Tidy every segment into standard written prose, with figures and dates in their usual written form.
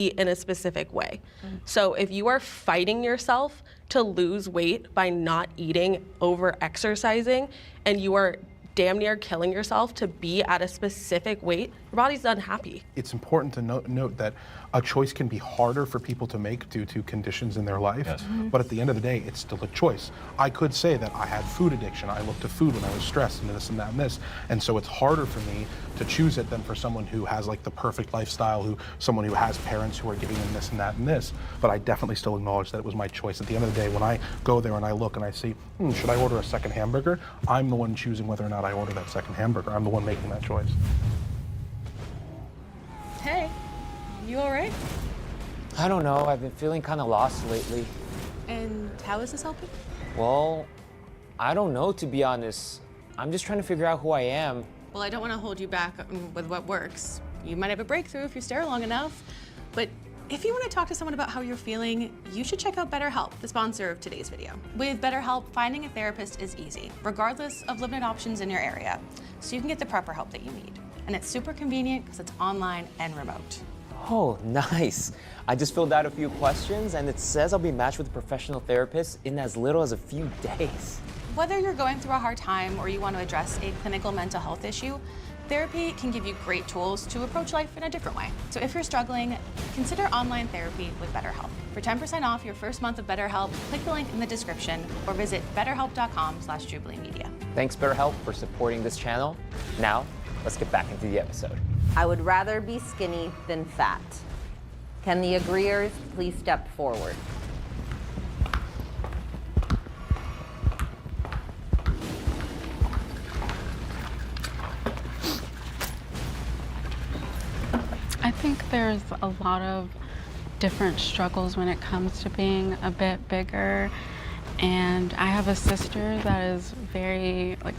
eat in a specific way. So if you are fighting yourself to lose weight by not eating, over exercising, and you are damn near killing yourself to be at a specific weight, your body's unhappy. It's important to note that a choice can be harder for people to make due to conditions in their life, but at the end of the day, it's still a choice. I could say that I had food addiction. I looked to food when I was stressed and this and that and this, and so it's harder for me to choose it than for someone who has like the perfect lifestyle, someone who has parents who are giving them this and that and this, but I definitely still acknowledge that it was my choice. At the end of the day, when I go there and I look and I see, should I order a second hamburger? I'm the one choosing whether or not I order that second hamburger. I'm the one making that choice. Hey, you all right? I don't know, I've been feeling kind of lost lately. And how is this helping? Well, I don't know, to be honest. I'm just trying to figure out who I am. Well, I don't want to hold you back with what works. You might have a breakthrough if you stare long enough. But if you want to talk to someone about how you're feeling, you should check out BetterHelp, the sponsor of today's video. With BetterHelp, finding a therapist is easy, regardless of limited options in your area. So you can get the proper help that you need. And it's super convenient because it's online and remote. Oh, nice. I just filled out a few questions and it says I'll be matched with a professional therapist in as little as a few days. Whether you're going through a hard time or you want to address a clinical mental health issue, therapy can give you great tools to approach life in a different way. So if you're struggling, consider online therapy with BetterHelp. For 10% off your first month of BetterHelp, click the link in the description or visit betterhelp.com/JubileeMedia. Thanks, BetterHelp, for supporting this channel. Now, let's get back into the episode. I would rather be skinny than fat. Can the agreeers please step forward? I think there's a lot of different struggles when it comes to being a bit bigger. And I have a sister that is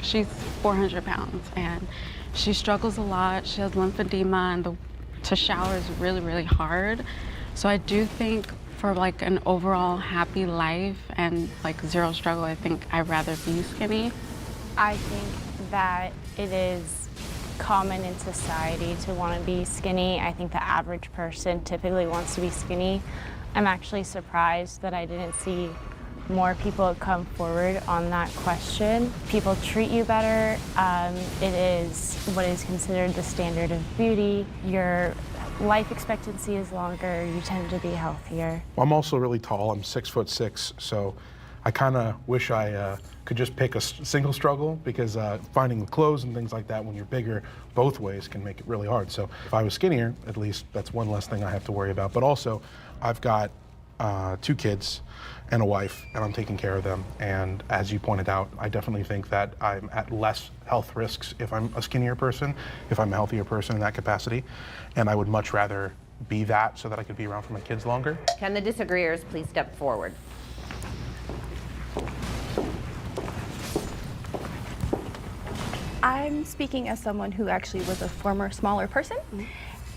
she's 400 pounds and she struggles a lot. She has lymphedema and to shower is really, really hard. So I do think for like an overall happy life and like zero struggle, I think I'd rather be skinny. I think that it is common in society to want to be skinny. I think the average person typically wants to be skinny. I'm actually surprised that I didn't see more people come forward on that question. People treat you better. It is what is considered the standard of beauty. Your life expectancy is longer. You tend to be healthier. I'm also really tall. I'm 6'6", so I kind of wish I could just pick a single struggle because finding the clothes and things like that when you're bigger both ways can make it really hard. So if I was skinnier, at least that's one less thing I have to worry about. But also, I've got 2 kids and a wife, and I'm taking care of them. And as you pointed out, I definitely think that I'm at less health risks if I'm a skinnier person, if I'm a healthier person in that capacity. And I would much rather be that so that I could be around for my kids longer. Can the disagreeers please step forward? I'm speaking as someone who actually was a former smaller person.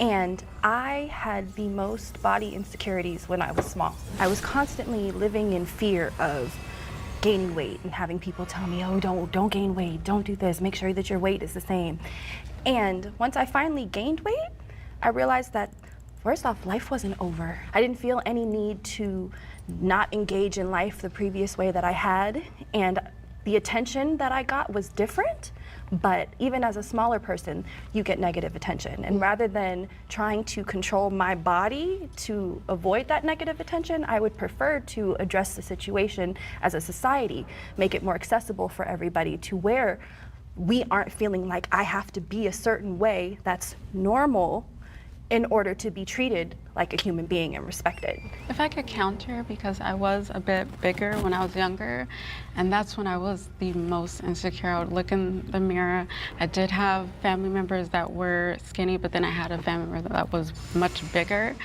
And I had the most body insecurities when I was small. I was constantly living in fear of gaining weight and having people tell me, oh, don't gain weight, don't do this, make sure that your weight is the same. And once I finally gained weight, I realized that, first off, life wasn't over. I didn't feel any need to not engage in life the previous way that I had. And the attention that I got was different. But even as a smaller person, you get negative attention. And rather than trying to control my body to avoid that negative attention, I would prefer to address the situation as a society, make it more accessible for everybody to where we aren't feeling like I have to be a certain way that's normal in order to be treated like a human being and respected. If I could counter, because I was a bit bigger when I was younger, and that's when I was the most insecure. I would look in the mirror. I did have family members that were skinny, but then I had a family member that was much bigger.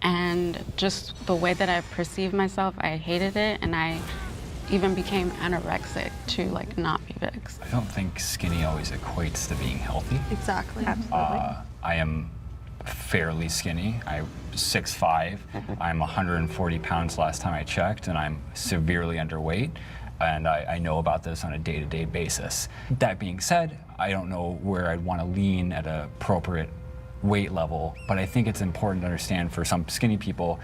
And just the way that I perceived myself, I hated it, and I even became anorexic to like not be big. I don't think skinny always equates to being healthy. Exactly. Absolutely. I am fairly skinny. I'm 6'5". I'm 140 pounds last time I checked, and I'm severely underweight. And I know about this on a day-to-day basis. That being said, I don't know where I'd want to lean at an appropriate weight level, but I think it's important to understand for some skinny people,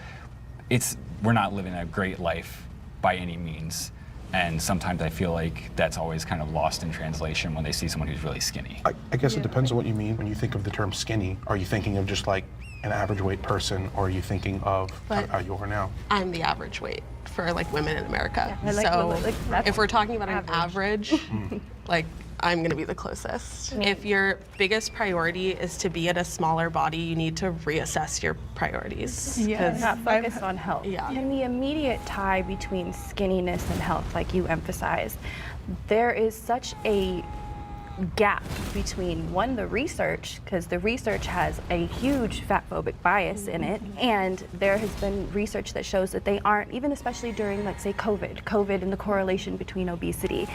we're not living a great life by any means. And sometimes I feel like that's always kind of lost in translation when they see someone who's really skinny. I guess it depends on what you mean when you think of the term skinny. Are you thinking of just like an average weight person, or are you thinking of how you are now? I'm the average weight for like women in America. Yeah, So if we're talking about an average, like I'm gonna be the closest. If your biggest priority is to be at a smaller body, you need to reassess your priorities. Yeah, not focused on health. Yeah. And the immediate tie between skinniness and health, like you emphasized, there is such a gap between the research, because the research has a huge fat phobic bias in it, and there has been research that shows that they aren't, even especially during, like, say, COVID and the correlation between obesity.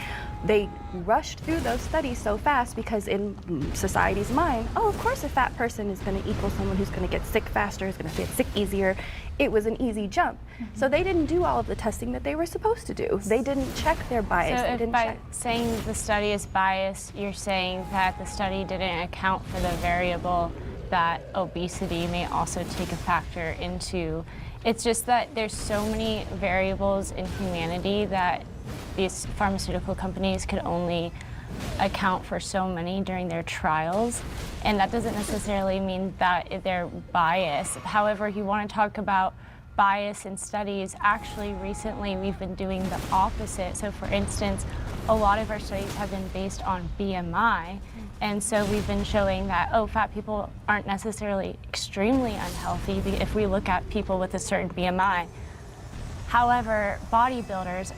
They rushed through those studies so fast because in society's mind, oh, of course a fat person is going to equal someone who's going to get sick faster, is going to get sick easier. It was an easy jump. So they didn't do all of the testing that they were supposed to do. They didn't check their bias. So They if didn't by check. saying the study is biased, you're saying that the study didn't account for the variable that obesity may also take a factor into. It's just that there's so many variables in humanity that these pharmaceutical companies could only account for so many during their trials, and that doesn't necessarily mean that they're biased. However, you want to talk about bias in studies, actually recently we've been doing the opposite. So for instance, a lot of our studies have been based on BMI, and so we've been showing that, oh, fat people aren't necessarily extremely unhealthy if we look at people with a certain BMI. However, bodybuilders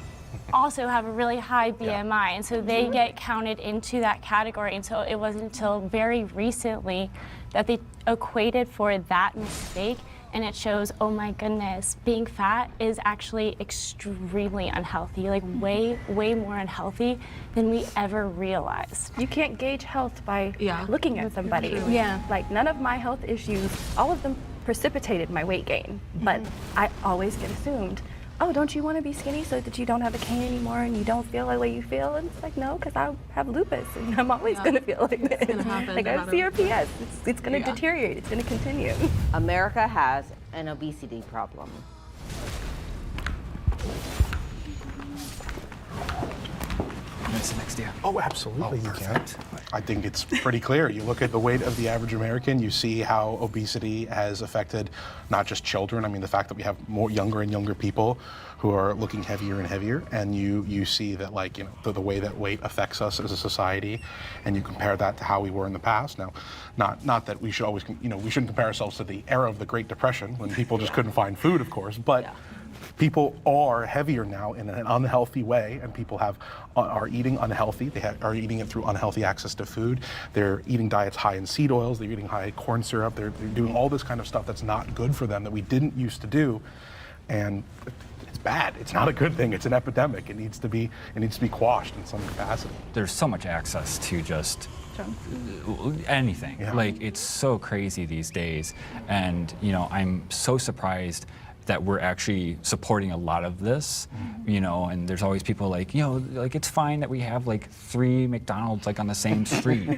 also have a really high BMI, and so they get counted into that category. And so it wasn't until very recently that they equated for that mistake, and it shows, oh my goodness, being fat is actually extremely unhealthy, like way, way more unhealthy than we ever realized. You can't gauge health by looking at somebody. Yeah. Like, none of my health issues, all of them precipitated my weight gain, but I always get assumed, oh, don't you want to be skinny so that you don't have a cane anymore and you don't feel the way you feel? And it's like, no, because I have lupus and I'm always going to feel like this. It's gonna happen Like, no I have matter CRPS. It's going to deteriorate. It's going to continue. America has an obesity problem. Next year. Oh, absolutely, you can. I think it's pretty clear. You look at the weight of the average American, you see how obesity has affected not just children. I mean, the fact that we have more younger and younger people who are looking heavier and heavier, and you see that, like, you know, the way that weight affects us as a society, and you compare that to how we were in the past. Now, not that we should always, you know, we shouldn't compare ourselves to the era of the Great Depression when people just couldn't find food, of course, but. People are heavier now in an unhealthy way, and people are eating unhealthy. They are eating it through unhealthy access to food. They're eating diets high in seed oils. They're eating high corn syrup. They're doing all this kind of stuff that's not good for them that we didn't used to do, and it's bad. It's not a good thing. It's an epidemic. It needs to be quashed in some capacity. There's so much access to just anything. Yeah. Like, it's so crazy these days, and you know, I'm so surprised that we're actually supporting a lot of this, you know, and there's always people like, you know, like, it's fine that we have like 3 McDonald's like on the same street.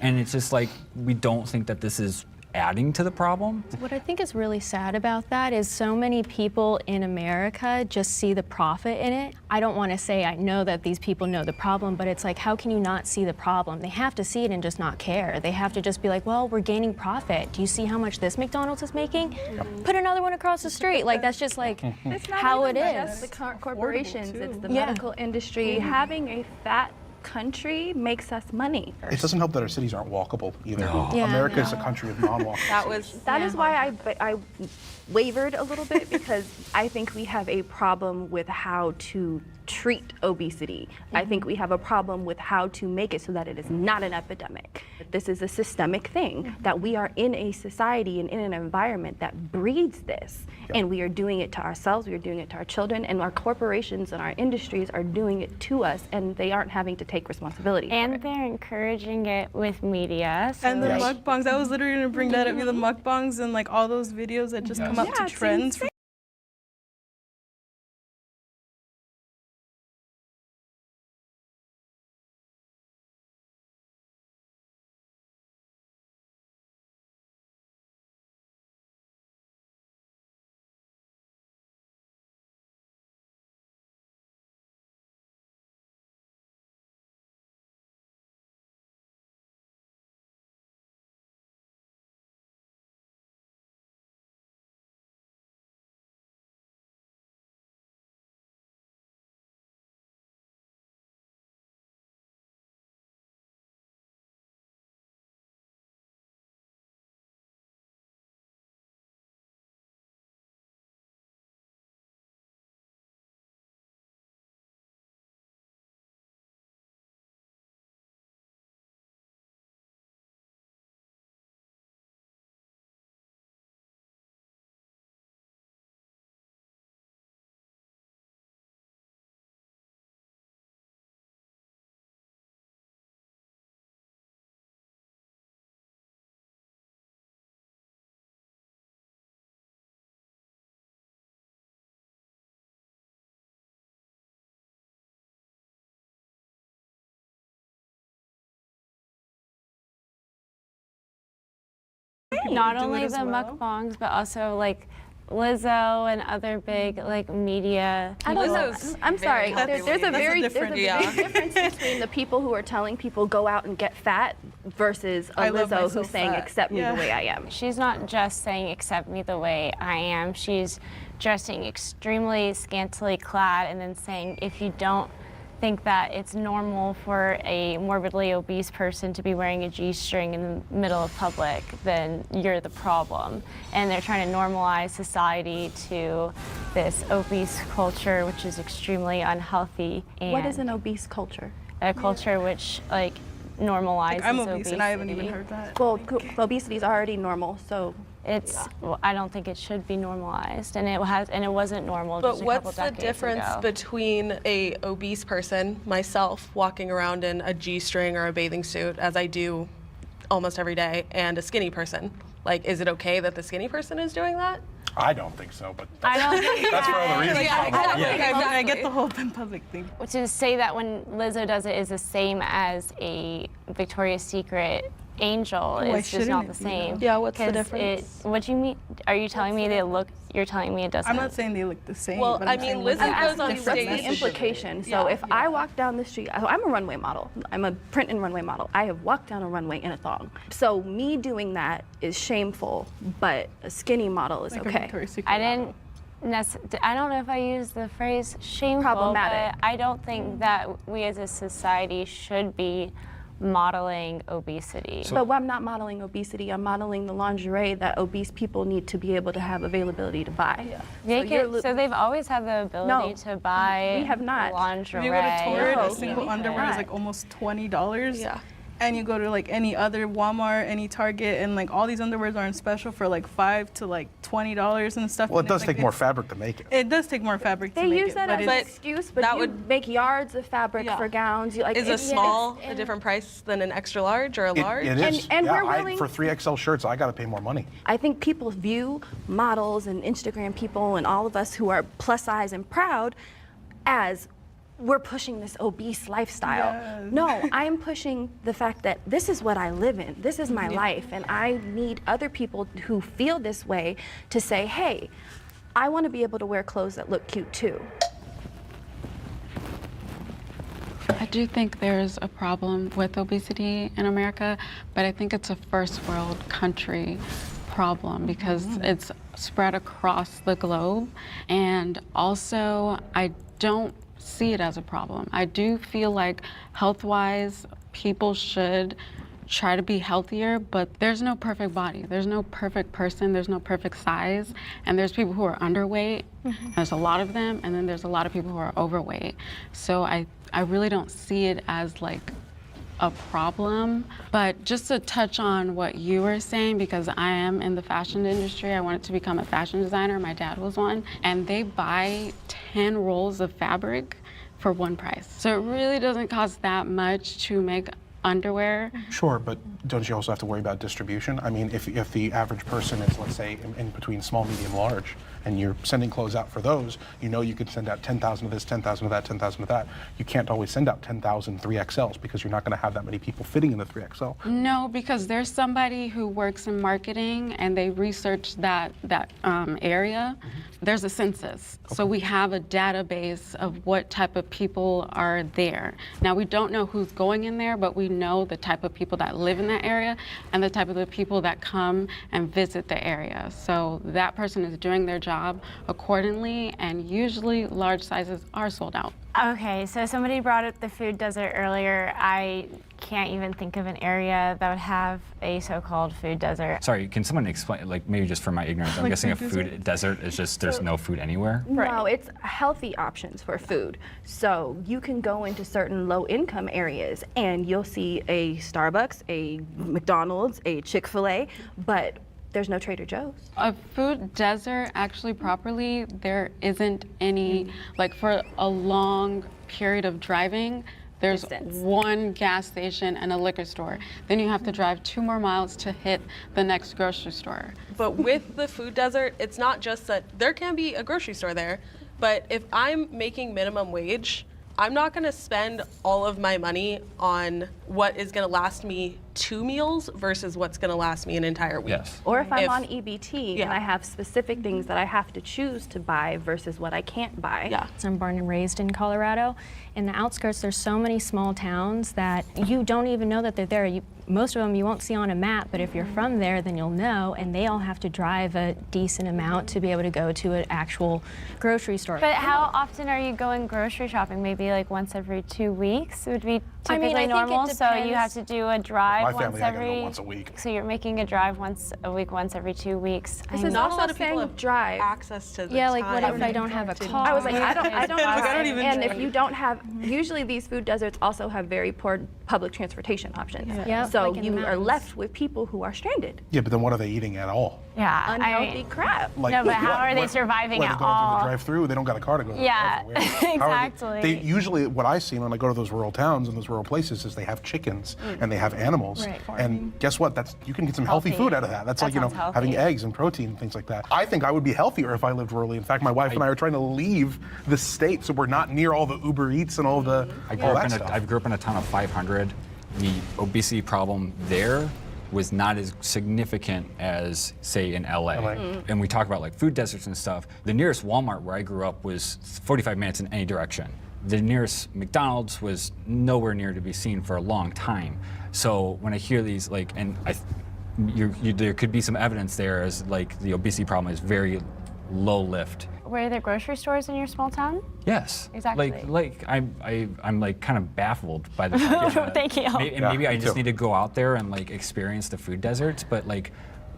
And it's just like, we don't think that this is adding to the problem. What I think is really sad about that is so many people in America just see the profit in it. I don't want to say I know that these people know the problem, but it's like, how can you not see the problem? They have to see it and just not care. They have to just be like, well, we're gaining profit. Do you see how much this McDonald's is making? Put another one across the street. Like, that's just like how it is. Just the corporations, it's the medical industry. Having a fat country makes us money. It doesn't help that our cities aren't walkable either. Yeah, America is a country of non-walkable That is why I wavered a little bit, because I think we have a problem with how to treat obesity. I think we have a problem with how to make it so that it is not an epidemic. This is a systemic thing, that we are in a society and in an environment that breeds this. And we are doing it to ourselves, we are doing it to our children, and our corporations and our industries are doing it to us, and they aren't having to take responsibility. And they're encouraging it with media. So And the mukbangs, I was literally gonna bring that up, the mukbangs and like all those videos that just come up to trends. not do it only as the well. mukbangs, but also like Lizzo and other big like media people. I'm sorry. That's- There's a That's a very different- big difference between the people who are telling people go out and get fat versus a I love Lizzo myself who's saying fat. accept me Yeah. the way I am. She's not just saying accept me the way I am. She's dressing extremely scantily clad and then saying if you don't think that it's normal for a morbidly obese person to be wearing a G-string in the middle of public, then you're the problem. And they're trying to normalize society to this obese culture, which is extremely unhealthy. And What is an obese culture? a culture which like normalizes Like, I'm obese obesity. and I haven't even heard that. Well, obesity is already normal, so Well, I don't think it should be normalized, and it wasn't normal But just a couple what's the decades difference ago. between a obese person, myself, walking around in a G-string or a bathing suit, as I do almost every day, and a skinny person? Like, is it okay that the skinny person is doing that? I don't think so, but I don't think that's for other reasons. probably. I get the whole in public thing. To say that when Lizzo does it is the same as a Victoria's Secret angel Why is just shouldn't not it the be, same. though? Yeah, what's the 'Cause difference? What do you mean? Are you telling me they look? You're telling me it doesn't. I'm not saying they look the same. Well, but I I'm mean, saying Lizzo what's goes the on different stage. What's the message? implication? So if I walk down the street, so I'm a runway model. I'm a print and runway model. I have walked down a runway in a thong. So me doing that is shameful, but a skinny model is Like a okay. Victoria's Secret I model. didn't. I don't know if I use the phrase shameful. Problematic. But I don't think that we as a society should be modeling obesity. But I'm not modeling obesity. I'm modeling the lingerie that obese people need to be able to have availability to buy. So they've always had the ability to buy we have not. lingerie. If you go to Torrid, No, a single we underwear is cannot. like almost $20. Yeah. And you go to like any other Walmart, any Target, and like all these underwears are on special for like $5 to like $20 and stuff. Well, it and does it's take like more fabric to make it. It does take more fabric to They make use it, that but as it's- an excuse, but that you would- make yards of fabric Yeah. for gowns. You, like, Is a it's- small a different price than an extra large or a large? It is. And yeah, we're willing- for 3XL shirts, I got to pay more money. I think people view models and Instagram people and all of us who are plus size and proud as we're pushing this obese lifestyle. Yes. No, I'm pushing the fact that this is what I live in. This is my life. And I need other people who feel this way to say, hey, I want to be able to wear clothes that look cute too. I do think there's a problem with obesity in America, but I think it's a first world country problem because it's spread across the globe. And also, I don't see it as a problem. I do feel like health-wise, people should try to be healthier, but there's no perfect body. There's no perfect person. There's no perfect size. And there's people who are underweight. There's a lot of them. And then there's a lot of people who are overweight. So I really don't see it as like a problem. But just to touch on what you were saying, because I am in the fashion industry, I wanted to become a fashion designer. My dad was one. And they buy 10 rolls of fabric for one price. So it really doesn't cost that much to make underwear. Sure, but don't you also have to worry about distribution? I mean, if the average person is, let's say, in between small, medium, large, and you're sending clothes out for those, you know you could send out 10,000 of this, 10,000 of that, 10,000 of that. You can't always send out 10,000 3XLs because you're not going to have that many people fitting in the 3XL. No, because there's somebody who works in marketing and they research that area. There's a census. So we have a database of what type of people are there. Now, we don't know who's going in there, but we know the type of people that live in that area and the type of the people that come and visit the area. So that person is doing their job accordingly, and usually large sizes are sold out. Okay, so somebody brought up the food desert earlier. I can't even think of an area that would have a so-called food desert. Sorry, can someone explain, like maybe just for my ignorance, I'm Like guessing a food food desert is just there's no food anywhere? No, it's healthy options for food. So you can go into certain low-income areas and you'll see a Starbucks, a McDonald's, a Chick-fil-A, but there's no Trader Joe's. A food desert, actually properly, there isn't any, like for a long period of driving, there's one gas station and a liquor store. Then you have to drive 2 more miles to hit the next grocery store. But with the food desert, it's not just that there can be a grocery store there, but if I'm making minimum wage, I'm not gonna spend all of my money on what is going to last me 2 meals versus what's going to last me an entire week. Yes. Or if I'm on EBT Yeah. and I have specific things that I have to choose to buy versus what I can't buy. Yeah. I'm born and raised in Colorado. In the outskirts, there's so many small towns that you don't even know that they're there. Most of them you won't see on a map, but if you're from there, then you'll know, and they all have to drive a decent amount to be able to go to an actual grocery store. But how often are you going grocery shopping? Maybe like once every 2 weeks would be I typically mean, I think it normal. So you have depends. to do a drive My once family, I gotta every go once a week. So you're making a drive once a week, once every 2 weeks. This is Not a also lot of people saying have drive. access to the Yeah, like what time if I don't have a to- car? I was like, I don't I don't drive. even And drive. if you don't have, usually these food deserts also have very poor public transportation options. Yeah, So like in the you are mountains. left with people who are stranded. Yeah, but then what are they eating at all? Yeah, I Unhealthy mean, crap. Like, No, but how are they what- surviving what, at they're going through all? the drive-through? They don't got a car to go to. Yeah, the drive-through. How are exactly. They usually, what I see when I go to those rural towns and those rural places is they have chickens and they have animals. Right. And guess what? You can get some healthy Healthy. food out of that. That's That like, you know, sounds having healthy. eggs and protein and things like that. I think I would be healthier if I lived rurally. In fact, my wife and I are trying to leave the state so we're not near all the Uber Eats and all the I all that stuff. grew up in a town of 500. The obesity problem there was not as significant as, say, in LA. And we talk about like food deserts and stuff. The nearest Walmart where I grew up was 45 minutes in any direction. The nearest McDonald's was nowhere near to be seen for a long time. So when I hear these, like, and there could be some evidence there as like the obesity problem is very low lift. Were there grocery stores in your small town? Yes. Exactly. Like I'm like kind of baffled by the fact that Thank you. Maybe I me just too. need to go out there and like experience the food deserts, but like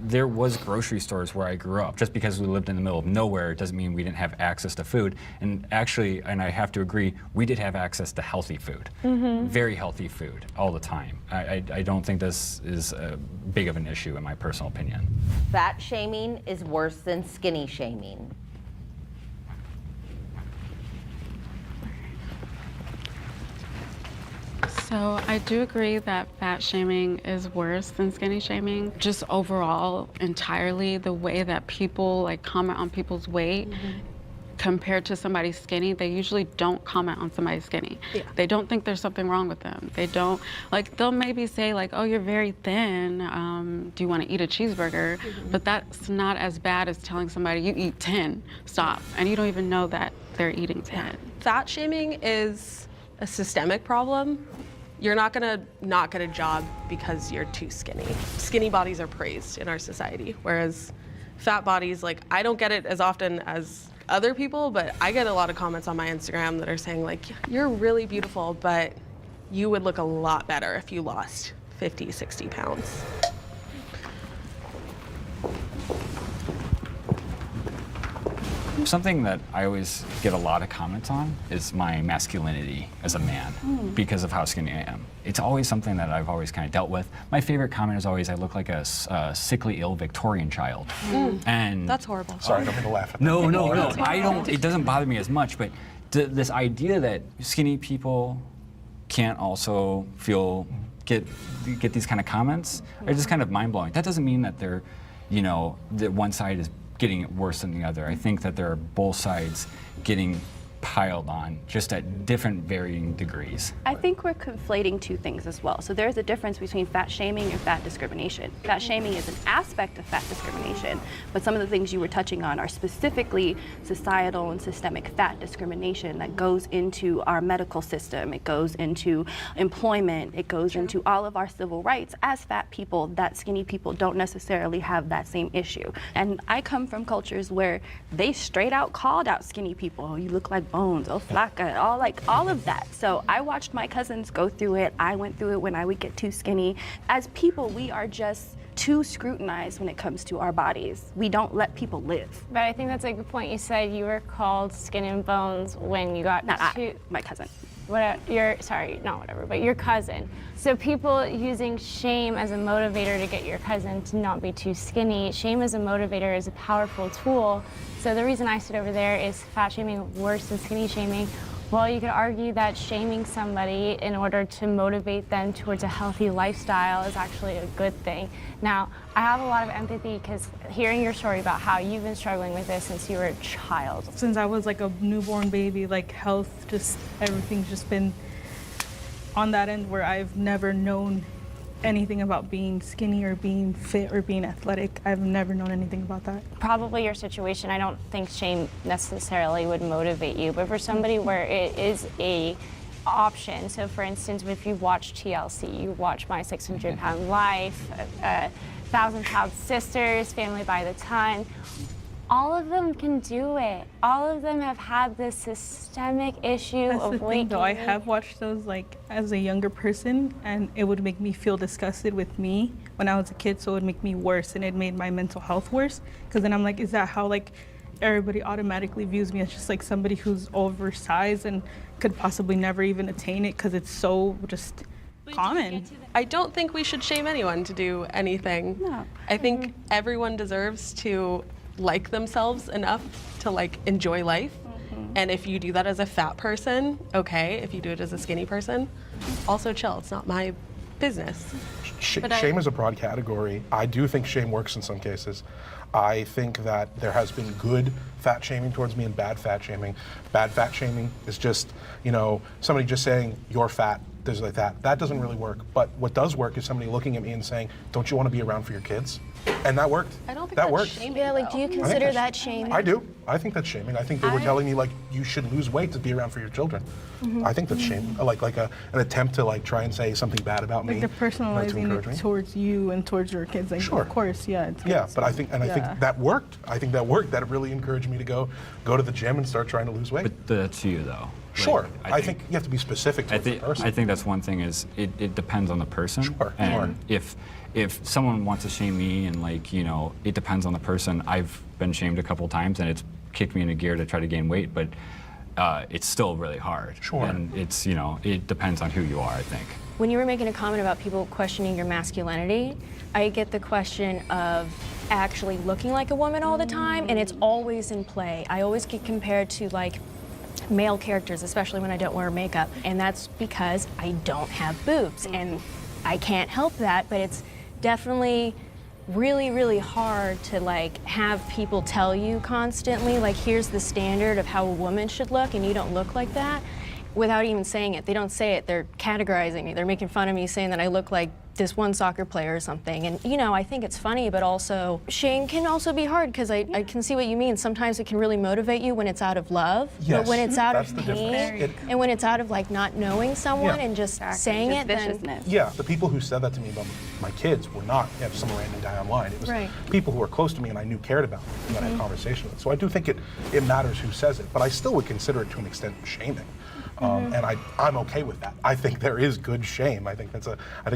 there was grocery stores where I grew up. Just because we lived in the middle of nowhere doesn't mean we didn't have access to food. And actually, and I have to agree, we did have access to healthy food. Very healthy food all the time. I don't think this is big of an issue in my personal opinion. Fat shaming is worse than skinny shaming. So I do agree that fat shaming is worse than skinny shaming. Just overall, entirely, the way that people like comment on people's weight compared to somebody skinny, they usually don't comment on somebody skinny. Yeah. They don't think there's something wrong with them. They don't, like, they'll maybe say like, oh, you're very thin, do you want to eat a cheeseburger? But that's not as bad as telling somebody you eat 10, stop. And you don't even know that they're eating 10. Fat shaming is a systemic problem. You're not gonna not get a job because you're too skinny. Skinny bodies are praised in our society, whereas fat bodies, like, I don't get it as often as other people, but I get a lot of comments on my Instagram that are saying like, you're really beautiful, but you would look a lot better if you lost 50, 60 pounds. Something that I always get a lot of comments on is my masculinity as a man because of how skinny I am. It's always something that I've always kind of dealt with. My favorite comment is always, I look like a sickly, ill Victorian child. And That's horrible. Sorry, I don't mean to laugh at that. no, I don't. It doesn't bother me as much, but this idea that skinny people can't also get these kind of comments are just kind of mind blowing. That doesn't mean that they're, you know, that one side is getting it worse than the other. I think that there are both sides getting piled on, just at different varying degrees. I think we're conflating two things as well. So there's a difference between fat shaming and fat discrimination. Fat shaming is an aspect of fat discrimination, but some of the things you were touching on are specifically societal and systemic fat discrimination that goes into our medical system, it goes into employment, it goes into all of our civil rights. As fat people, that skinny people don't necessarily have that same issue. And I come from cultures where they straight out called out skinny people. Oh, you look like bones, oh flaca, all of that. So I watched my cousins go through it. I went through it when I would get too skinny. As people, we are just too scrutinized when it comes to our bodies. We don't let people live. But I think that's a good point. You said you were called skin and bones when you got My cousin. But your cousin. So people using shame as a motivator to get your cousin to not be too skinny. Shame as a motivator is a powerful tool. So the reason I sit over there is fat shaming worse than skinny shaming. Well, you could argue that shaming somebody in order to motivate them towards a healthy lifestyle is actually a good thing. Now, I have a lot of empathy because hearing your story about how you've been struggling with this since you were a child. Since I was like a newborn baby, like health, just everything's just been on that end where I've never known anything about being skinny or being fit or being athletic. I've never known anything about that. Probably your situation, I don't think shame necessarily would motivate you, but for somebody where it is a option, so for instance, if you watch TLC, you watch My 600 Pound Life, 1,000 Pound Sisters, Family by the Ton, all of them can do it. All of them have had this systemic issue That's of the weight thing, though. I gain. have watched those like as a younger person, and it would make me feel disgusted with me when I was a kid. So it would make me worse, and it made my mental health worse. Because then I'm like, is that how like everybody automatically views me as just like somebody who's oversized and could possibly never even attain it because it's so just common? I don't think we should shame anyone to do anything. No. I think everyone deserves to like themselves enough to like enjoy life. And if you do that as a fat person, okay. If you do it as a skinny person, also chill. It's not my business. Shame is a broad category. I do think shame works in some cases. I think that there has been good fat shaming towards me and bad fat shaming. Bad fat shaming is just, you know, somebody just saying, you're fat, things like that. That doesn't really work. But what does work is somebody looking at me and saying, don't you want to be around for your kids? And that worked. I don't think that that's worked. shaming. Yeah, like, do you I think consider that's- that shaming? I do. I think that's shaming. I think they were telling me like you should lose weight to be around for your children. I think that's shaming. Like an attempt to like try and say something bad about me. Like they're to personalizing encourage me. it towards you and towards your kids. Like, Sure. Of course, yeah. It's Yeah, good. but I think Yeah. that worked. I think that worked. That really encouraged me to go to the gym and start trying to lose weight. But that's you, though. Sure. Like, I think you have to be specific to the person. I think that's one thing is it depends on the person. Sure, And sure. if someone wants to shame me and like, you know, it depends on the person. I've been shamed a couple times and it's kicked me into gear to try to gain weight, but it's still really hard. Sure. And it's, you know, it depends on who you are, I think. When you were making a comment about people questioning your masculinity, I get the question of actually looking like a woman all the time, and it's always in play. I always get compared to like male characters, especially when I don't wear makeup, and that's because I don't have boobs, and I can't help that, but it's definitely really, really hard to like have people tell you constantly, like, here's the standard of how a woman should look, and you don't look like that, without even saying it. They don't say it, they're categorizing me. They're making fun of me, saying that I look like this one soccer player or something. And you know, I think it's funny, but also shame can also be hard, because I can see what you mean. Sometimes it can really motivate you when it's out of love, Yes, but when it's out that's of the pain, difference. and when it's out of like not knowing someone Yeah. and just saying it, then Yeah, the people who said that to me about my kids were not some random guy online. It was Right. people who were close to me and I knew cared about me and that I had conversation with. So I do think it matters who says it, but I still would consider it to an extent shaming. And I'm okay with that. I think there is good shame. I think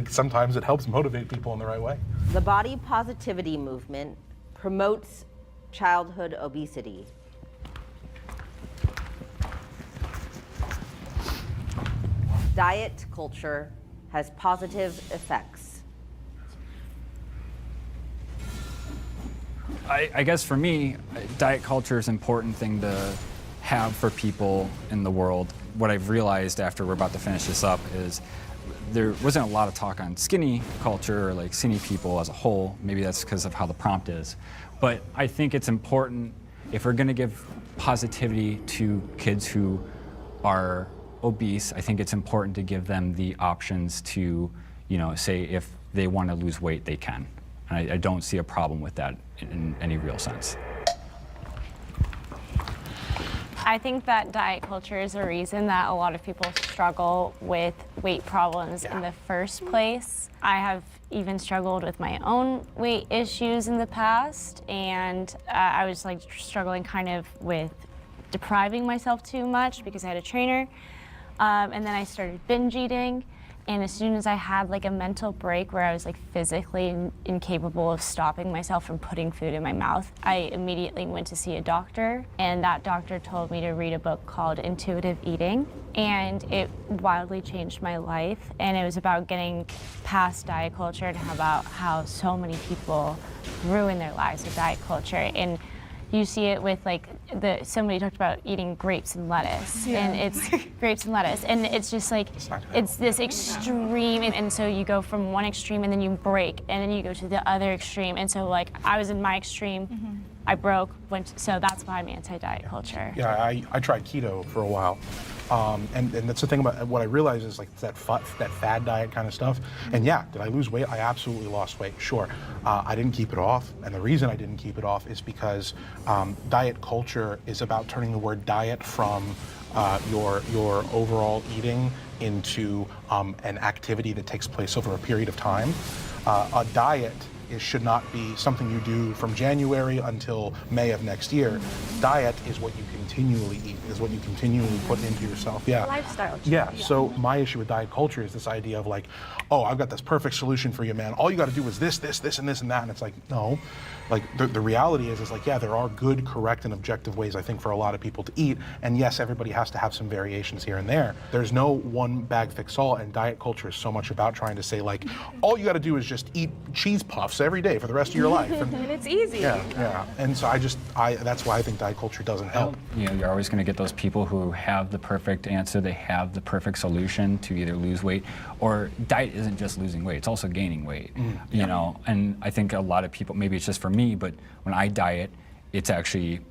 sometimes it helps motivate people in the right way. The body positivity movement promotes childhood obesity. Diet culture has positive effects. I guess for me, diet culture is an important thing to have for people in the world. What I've realized after we're about to finish this up is there wasn't a lot of talk on skinny culture or like skinny people as a whole. Maybe that's because of how the prompt is. But I think it's important, if we're going to give positivity to kids who are obese, I think it's important to give them the options to, you know, say if they want to lose weight, they can. And I don't see a problem with that in any real sense. I think that diet culture is a reason that a lot of people struggle with weight problems in the first place. I have even struggled with my own weight issues in the past, and I was like struggling kind of with depriving myself too much because I had a trainer. And then I started binge eating. And as soon as I had like a mental break where I was like physically incapable of stopping myself from putting food in my mouth, I immediately went to see a doctor, and that doctor told me to read a book called Intuitive Eating, and it wildly changed my life. And it was about getting past diet culture and about how so many people ruin their lives with diet culture. And you see it with like somebody talked about eating grapes and lettuce, and it's grapes and lettuce, and it's just like it's this extreme, and so you go from one extreme and then you break, and then you go to the other extreme, and so like I was in my extreme, I broke, so that's why I'm anti-diet culture. Yeah, I tried keto for a while, And that's the thing about what I realize is like that fad diet kind of stuff. And yeah, did I lose weight? I absolutely lost weight, sure. I didn't keep it off. And the reason I didn't keep it off is because diet culture is about turning the word diet from your overall eating into an activity that takes place over a period of time. A diet should not be something you do from January until May of next year. Diet is what you continually eat, is what you continually put into yourself. Yeah. Lifestyle change. Yeah. So my issue with diet culture is this idea of like, oh, I've got this perfect solution for you, man. All you got to do is this, and this, and that. And it's like, no. Like the reality is like, yeah, there are good, correct, and objective ways, I think, for a lot of people to eat. And yes, everybody has to have some variations here and there. There's no one bag fix all, and diet culture is so much about trying to say like, all you got to do is just eat cheese puffs every day for the rest of your life. And it's easy. Yeah. And so that's why I think diet culture doesn't help. You know, you're always going to get those people who have the perfect answer, they have the perfect solution to either lose weight, or diet isn't just losing weight, it's also gaining weight. You know, and I think a lot of people, maybe it's just for me, but when I diet, it's actually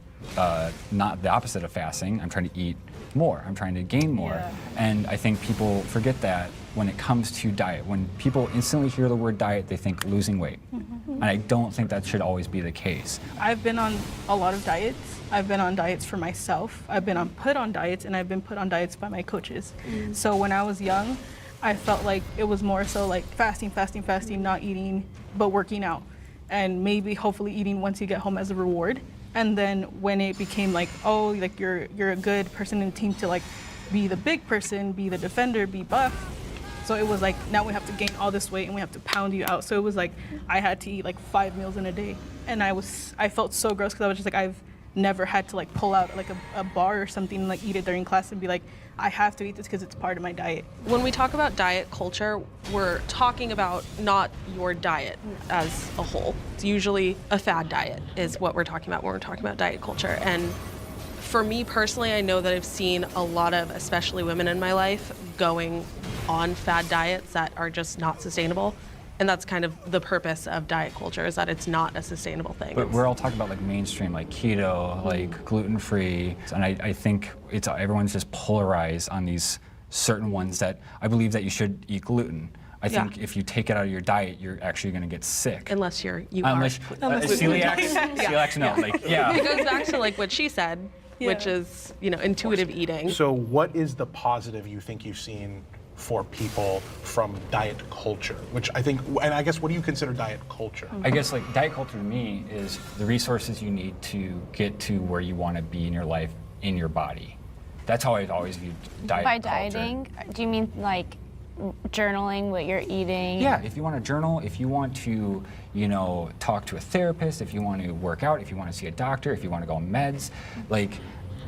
not the opposite of fasting. I'm trying to eat more, I'm trying to gain more. And I think people forget that when it comes to diet. When people instantly hear the word diet, they think losing weight. And I don't think that should always be the case. I've been on a lot of diets. I've been on diets for myself. I've been put on diets, and I've been put on diets by my coaches. So when I was young, I felt like it was more so like fasting, not eating, but working out. And maybe hopefully eating once you get home as a reward. And then when it became like, oh, like you're a good person in the team to like be the big person, be the defender, be buff. So it was like, now we have to gain all this weight and we have to pound you out. So it was like, I had to eat like 5 meals in a day. And I felt so gross because I was just like, I've never had to like pull out like a bar or something and like eat it during class and be like, I have to eat this because it's part of my diet. When we talk about diet culture, we're talking about not your diet as a whole. It's usually a fad diet is what we're talking about when we're talking about diet culture. And for me personally, I know that I've seen a lot of, especially women in my life, going on fad diets that are just not sustainable. And that's kind of the purpose of diet culture, is that it's not a sustainable thing. But we're all talking about like mainstream, like keto, like gluten-free. And I think everyone's just polarized on these certain ones that I believe that you should eat gluten. I think if you take it out of your diet, you're actually going to get sick. Unless you are. Celiacs, no. Like, yeah. It goes back to like what she said, which is, you know, intuitive eating. So what is the positive you think you've seen for people from diet culture, which I think, and I guess, what do you consider diet culture? I guess like diet culture to me is the resources you need to get to where you want to be in your life, in your body. That's how I've always viewed diet culture. By dieting, do you mean like journaling what you're eating? Yeah, if you want to journal, if you want to, you know, talk to a therapist, if you want to work out, if you want to see a doctor, if you want to go on meds, like,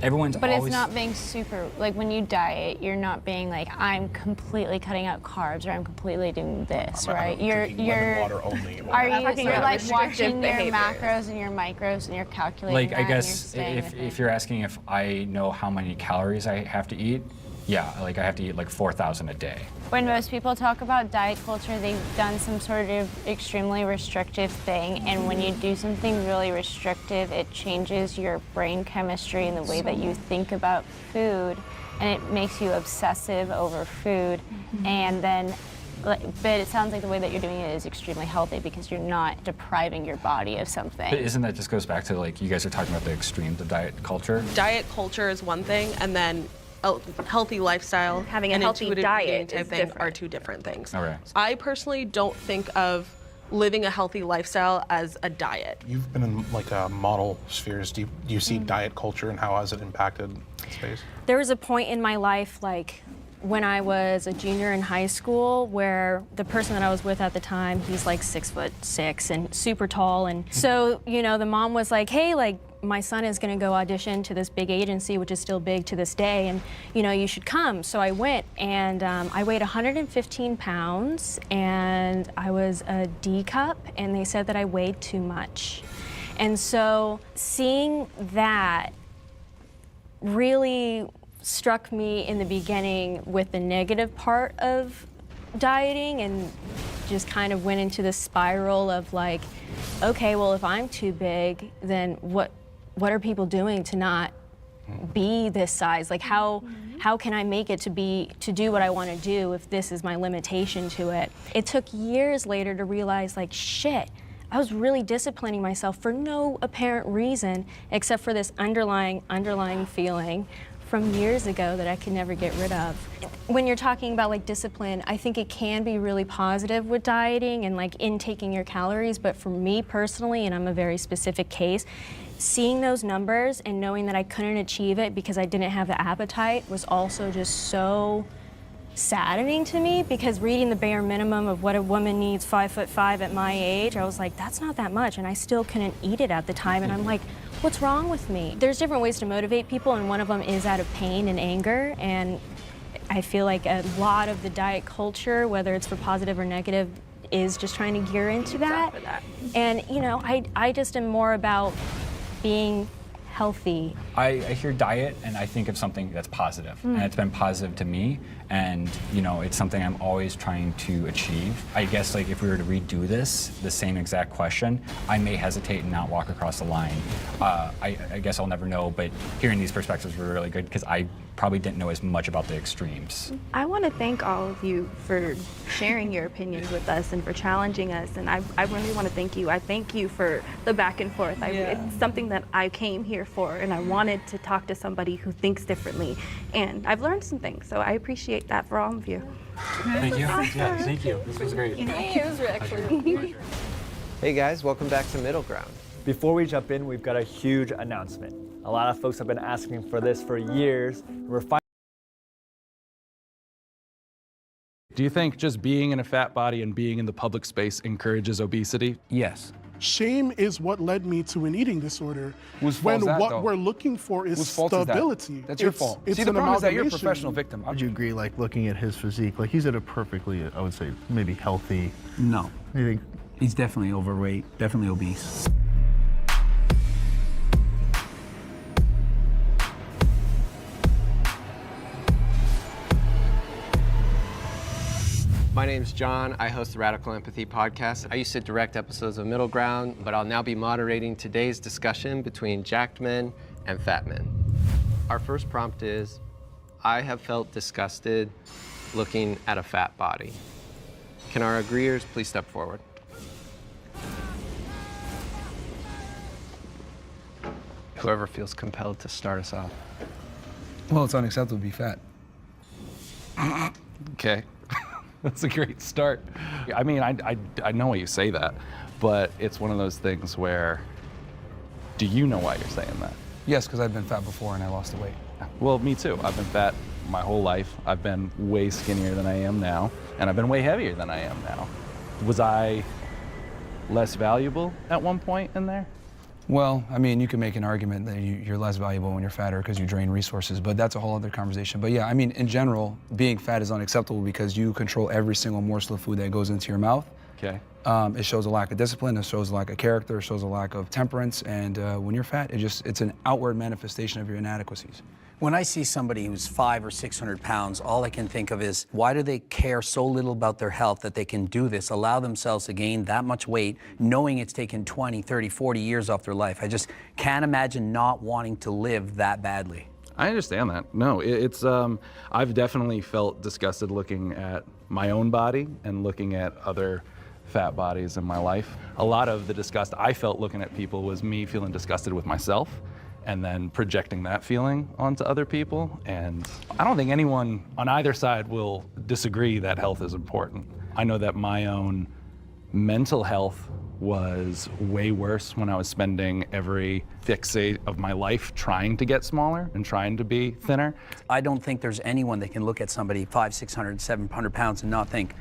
everyone's but always... it's not being super, like when you diet, you're not being like, I'm completely cutting out carbs or I'm completely doing this, right? You're water only. You're like watching your macros and your micros and you're calculating like, I guess if you're asking if I know how many calories I have to eat, yeah, like I have to eat like 4,000 a day. When most people talk about diet culture, they've done some sort of extremely restrictive thing, and when you do something really restrictive, it changes your brain chemistry and the way that you think about food, and it makes you obsessive over food, and then, but it sounds like the way that you're doing it is extremely healthy because you're not depriving your body of something. But isn't that just goes back to like, you guys are talking about the extremes of diet culture? Diet culture is one thing, and then a healthy lifestyle, having a healthy diet type thing are two different things. Okay. I personally don't think of living a healthy lifestyle as a diet. You've been in like model spheres. Do you see diet culture and how has it impacted space? There was a point in my life, like when I was a junior in high school, where the person that I was with at the time, he's like 6'6" and super tall, and so, you know, the mom was like, hey, like, my son is going to go audition to this big agency, which is still big to this day, and you know, you should come. So I went, and I weighed 115 pounds, and I was a D cup, and they said that I weighed too much. And so seeing that really struck me in the beginning with the negative part of dieting, and just kind of went into this spiral of like, okay, well, if I'm too big, then what are people doing to not be this size? Like, how How can I make it to do what I want to do if this is my limitation to it? It took years later to realize, like, shit, I was really disciplining myself for no apparent reason except for this underlying feeling from years ago that I could never get rid of. When you're talking about like discipline, I think it can be really positive with dieting and like intaking your calories, but for me personally, and I'm a very specific case, seeing those numbers and knowing that I couldn't achieve it because I didn't have the appetite was also just so saddening to me, because reading the bare minimum of what a woman needs 5'5" at my age, I was like, that's not that much, and I still couldn't eat it at the time, and I'm like, what's wrong with me? There's different ways to motivate people, and one of them is out of pain and anger, and I feel like a lot of the diet culture, whether it's for positive or negative, is just trying to gear into that. And you know, I just am more about being healthy. I hear diet and I think of something that's positive, and it's been positive to me, and you know, it's something I'm always trying to achieve. I guess like if we were to redo the same exact question, I may hesitate and not walk across the line. I guess I'll never know, but hearing these perspectives were really good because I probably didn't know as much about the extremes. I want to thank all of you for sharing your opinions with us and for challenging us, and I really want to thank you. I thank you for the back and forth. It's something that I came here for, and I wanted to talk to somebody who thinks differently, and I've learned some things, so I appreciate that for all of you. Thank you. Yeah, thank you. This was great. It was actually Hey guys, welcome back to Middle Ground. Before we jump in, we've got a huge announcement. A lot of folks have been asking for this for years. Do you think just being in a fat body and being in the public space encourages obesity? Yes. Shame is what led me to an eating disorder. Whose fault when is that, what though? we're looking for is Whose fault is that? stability. That's your fault. It's See, the an problem is that you're a amalgamation. professional victim. Would you agree, like, looking at his physique, like, he's at a perfectly, I would say, maybe healthy? No. You think? He's definitely overweight, definitely obese. My name's John. I host the Radical Empathy podcast. I used to direct episodes of Middle Ground, but I'll now be moderating today's discussion between jacked men and fat men. Our first prompt is, I have felt disgusted looking at a fat body. Can our agreeers please step forward? Whoever feels compelled to start us off. Well, it's unacceptable to be fat. Okay. That's a great start. I mean, I know why you say that, but it's one of those things where, do you know why you're saying that? Yes, because I've been fat before and I lost the weight. Well, me too. I've been fat my whole life. I've been way skinnier than I am now, and I've been way heavier than I am now. Was I less valuable at one point in there? Well, I mean, you can make an argument that you're less valuable when you're fatter because you drain resources, but that's a whole other conversation. But yeah, I mean, in general, being fat is unacceptable because you control every single morsel of food that goes into your mouth. Okay. It shows a lack of discipline, it shows a lack of character, it shows a lack of temperance, and when you're fat, it's an outward manifestation of your inadequacies. When I see somebody who's 500 or 600 pounds, all I can think of is, why do they care so little about their health that they can do this, allow themselves to gain that much weight, knowing it's taken 20, 30, 40 years off their life? I just can't imagine not wanting to live that badly. I understand that. No, it's I've definitely felt disgusted looking at my own body and looking at other fat bodies in my life. A lot of the disgust I felt looking at people was me feeling disgusted with myself and then projecting that feeling onto other people. And I don't think anyone on either side will disagree that health is important. I know that my own mental health was way worse when I was spending every fixate of my life trying to get smaller and trying to be thinner. I don't think there's anyone that can look at somebody 500, 600, 700 pounds and not think,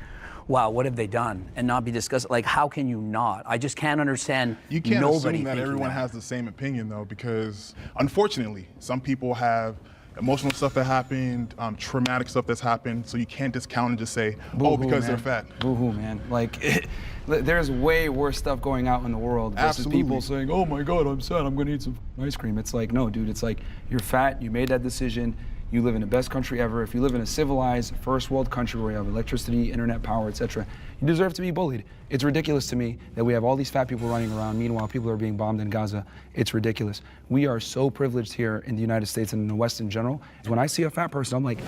wow, what have they done? And not be disgusted. Like, how can you not? I just can't understand. You can't nobody assume that everyone has the same opinion, though, because unfortunately, some people have emotional stuff that happened, traumatic stuff that's happened, so you can't discount and just say, oh, because they're fat. Boo-hoo, man. Like, there's way worse stuff going out in the world versus people saying, oh my God, I'm sad, I'm gonna eat some ice cream. It's like, no, dude, it's like, you're fat, you made that decision, you live in the best country ever. If you live in a civilized first world country where you have electricity, internet power, etc., you deserve to be bullied. It's ridiculous to me that we have all these fat people running around. Meanwhile, people are being bombed in Gaza. It's ridiculous. We are so privileged here in the United States and in the West in general. When I see a fat person, I'm like,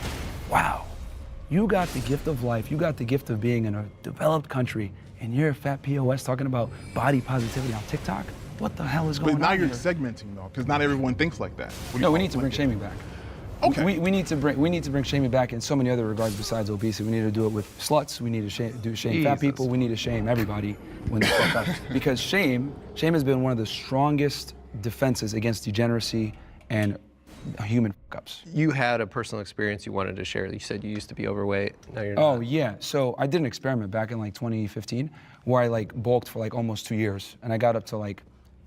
wow, you got the gift of life. You got the gift of being in a developed country, and you're a fat POS talking about body positivity on TikTok? What the hell is going on? But now you're here? segmenting though, because not everyone thinks like that. No, we need to bring shaming back. Okay. We need to bring shaming back in so many other regards besides obesity. We need to do it with sluts. We need to shame fat people. We need to shame everybody when they fuck up. Because shame has been one of the strongest defenses against degeneracy and human fuck-ups. You had a personal experience you wanted to share. You said you used to be overweight. Now you're not. Oh yeah. So I did an experiment back in like 2015 where I like bulked for like almost 2 years, and I got up to like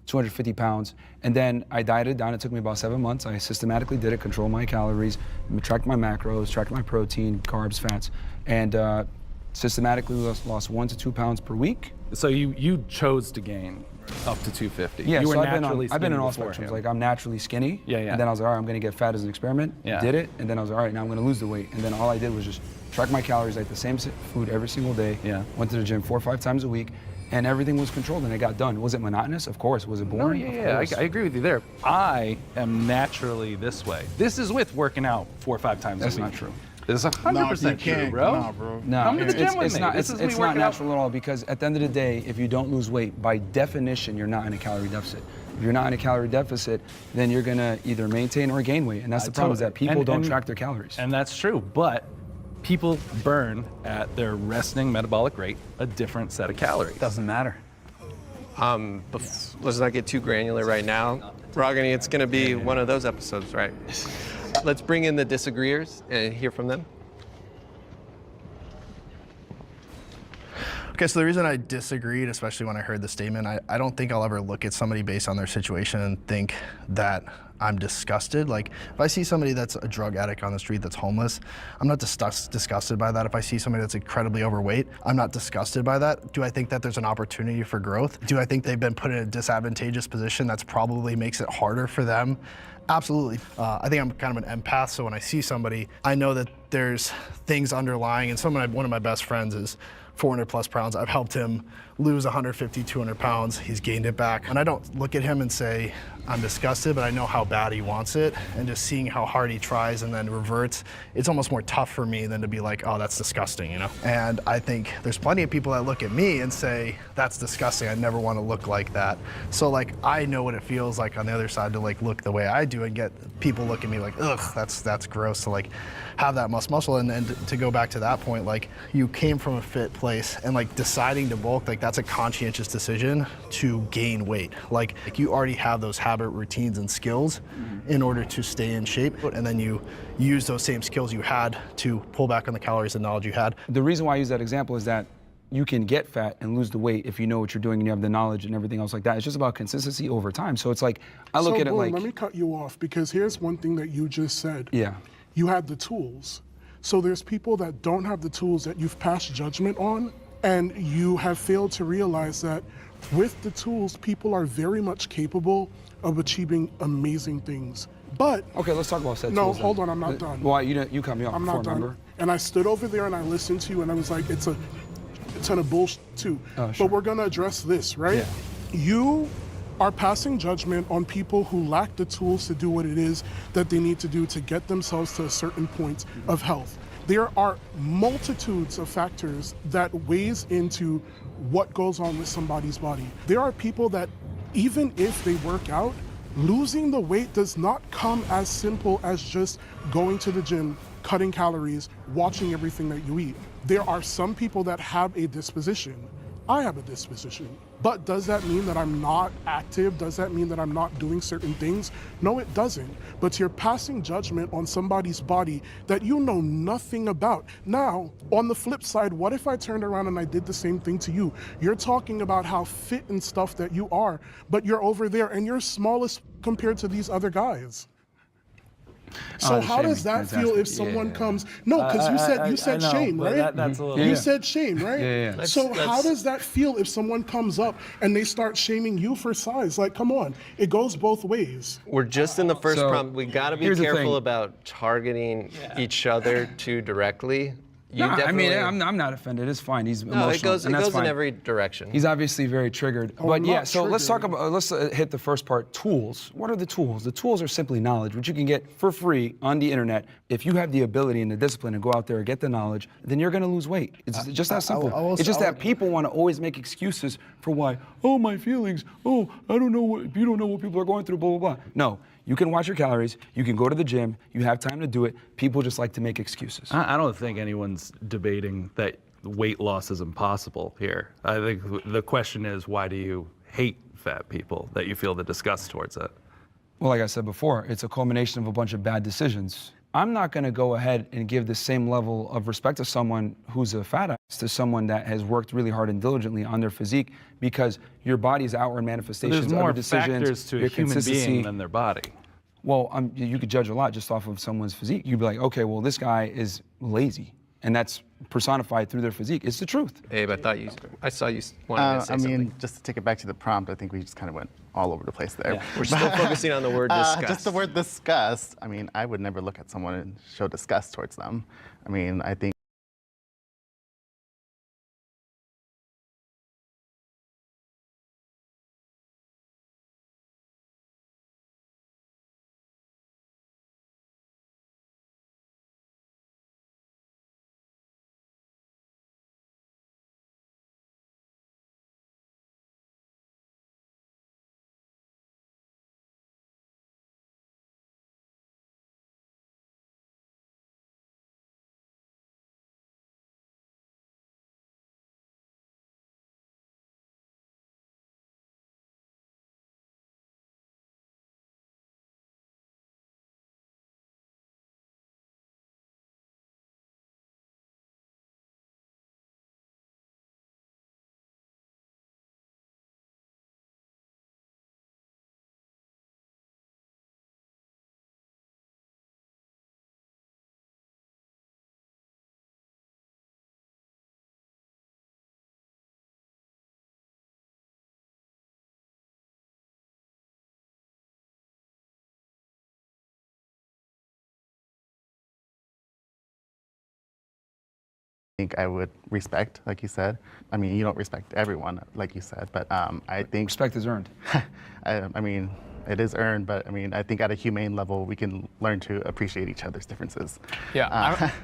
250 pounds, and then I dieted down. It took me about 7 months. I systematically did it, controlled my calories, tracked my macros, tracked my protein, carbs, fats, and systematically lost 1 to 2 pounds per week. So you chose to gain up to 250. Yeah, you were so naturally I've been in all beforehand. spectrums. Like I'm naturally skinny. Yeah. And then I was like, all right, I'm gonna get fat as an experiment. Yeah. Did it, and then I was like, all right, now I'm gonna lose the weight. And then all I did was just track my calories, ate the same food every single day. Yeah. Went to the gym 4 or 5 times a week, and everything was controlled, and it got done. Was it monotonous? Of course. Was it boring? I agree with you there. I am naturally this way. This is with working out 4 or 5 times That's a week. not true. This is 100% true, bro. Nah, bro. No, Come to the gym with it's me. not. This is me It's not working out. natural at all, because at the end of the day, if you don't lose weight, by definition, you're not in a calorie deficit. If you're not in a calorie deficit, then you're gonna either maintain or gain weight, and that's the problem, is that people don't track their calories. And that's true, but people burn at their resting metabolic rate a different set of calories. Doesn't matter. Let's not get too granular right now. Ragini, it's gonna be one of those episodes, right? Let's bring in the disagreeers and hear from them. Okay, so the reason I disagreed, especially when I heard the statement, I don't think I'll ever look at somebody based on their situation and think that I'm disgusted. Like, if I see somebody that's a drug addict on the street that's homeless, I'm not disgusted by that. If I see somebody that's incredibly overweight, I'm not disgusted by that. Do I think that there's an opportunity for growth? Do I think they've been put in a disadvantageous position that's probably makes it harder for them? Absolutely. I think I'm kind of an empath, so when I see somebody, I know that there's things underlying, and one of my best friends is 400 plus pounds. I've helped him lose 150, 200 pounds. He's gained it back. And I don't look at him and say, I'm disgusted, but I know how bad he wants it. And just seeing how hard he tries and then reverts, it's almost more tough for me than to be like, oh, that's disgusting, you know? And I think there's plenty of people that look at me and say, that's disgusting. I never want to look like that. So like, I know what it feels like on the other side to like look the way I do and get people look at me like, ugh, that's gross to like have that muscle. And to go back to that point, like you came from a fit place and like deciding to bulk, like that's a conscientious decision to gain weight. Like you already have those habit routines and skills in order to stay in shape, and then you use those same skills you had to pull back on the calories and knowledge you had. The reason why I use that example is that you can get fat and lose the weight if you know what you're doing and you have the knowledge and everything else like that. It's just about consistency over time. So it's like, I look at it like... let me cut you off, because here's one thing that you just said. Yeah. You had the tools. So there's people that don't have the tools that you've passed judgment on, and you have failed to realize that with the tools, people are very much capable of achieving amazing things. But okay, let's talk about said no, tools. hold on, I'm not done. Why you cut me off I'm before, not done. remember? And I stood over there and I listened to you, and I was like, it's a ton of bullshit too. Oh, sure. But we're gonna address this, right? Yeah. You are passing judgment on people who lack the tools to do what it is that they need to do to get themselves to a certain point of health. There are multitudes of factors that weighs into what goes on with somebody's body. There are people that even if they work out, losing the weight does not come as simple as just going to the gym, cutting calories, watching everything that you eat. There are some people that have a disposition. I have a disposition. But does that mean that I'm not active? Does that mean that I'm not doing certain things? No, it doesn't. But you're passing judgment on somebody's body that you know nothing about. Now, on the flip side, what if I turned around and I did the same thing to you? You're talking about how fit and stuff that you are, but you're over there and you're smallest compared to these other guys. So how does that feel if someone comes? No, because you said shame, right? That's a little. You said shame, right? Yeah. So how does that feel if someone comes up and they start shaming you for size? Like, come on, it goes both ways. We're just in the first So, prompt. We got to be here's the careful thing. about targeting each other too directly. You No, I mean, definitely- I'm not offended. It's fine. He's No, emotional. it goes and that's in fine. every direction. He's obviously very triggered. Oh, but I'm yeah, not so let's talk triggered. about, let's hit the first part, tools. What are the tools? The tools are simply knowledge, which you can get for free on the internet. If you have the ability and the discipline to go out there and get the knowledge, then you're gonna lose weight. It's just that simple. It's just that people wanna always make excuses for why, oh, my feelings, oh, I don't know what, you don't know what people are going through, blah, blah, blah. No, you can watch your calories, you can go to the gym, you have time to do it. People just like to make excuses. I don't think anyone's debating that weight loss is impossible here. I think the question is, why do you hate fat people, that you feel the disgust towards it? Well, like I said before, it's a culmination of a bunch of bad decisions. I'm not gonna go ahead and give the same level of respect to someone who's a fat ass to someone that has worked really hard and diligently on their physique, because your body's outward manifestations There's of more your decisions, factors to a your human consistency. being than their body. Well, you could judge a lot just off of someone's physique. You'd be like, okay, well, this guy is lazy, and that's personified through their physique. It's the truth. Abe, I saw you wanted to say something. Just to take it back to the prompt, I think we just kind of went all over the place there. Yeah, we're still focusing on the word disgust. Just the word disgust. I mean, I would never look at someone and show disgust towards them. I mean, I think I would respect, like you said. I mean, you don't respect everyone, like you said, but I think respect is earned. I mean, it is earned, but I mean, I think at a humane level, we can learn to appreciate each other's differences. Yeah,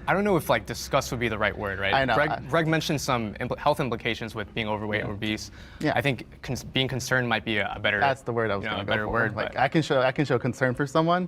I don't know if like disgust would be the right word, right? I know. Greg mentioned some health implications with being overweight or obese. Yeah. I think being concerned might be a better. That's the word I was going to go better for. word. Like but I can show concern for someone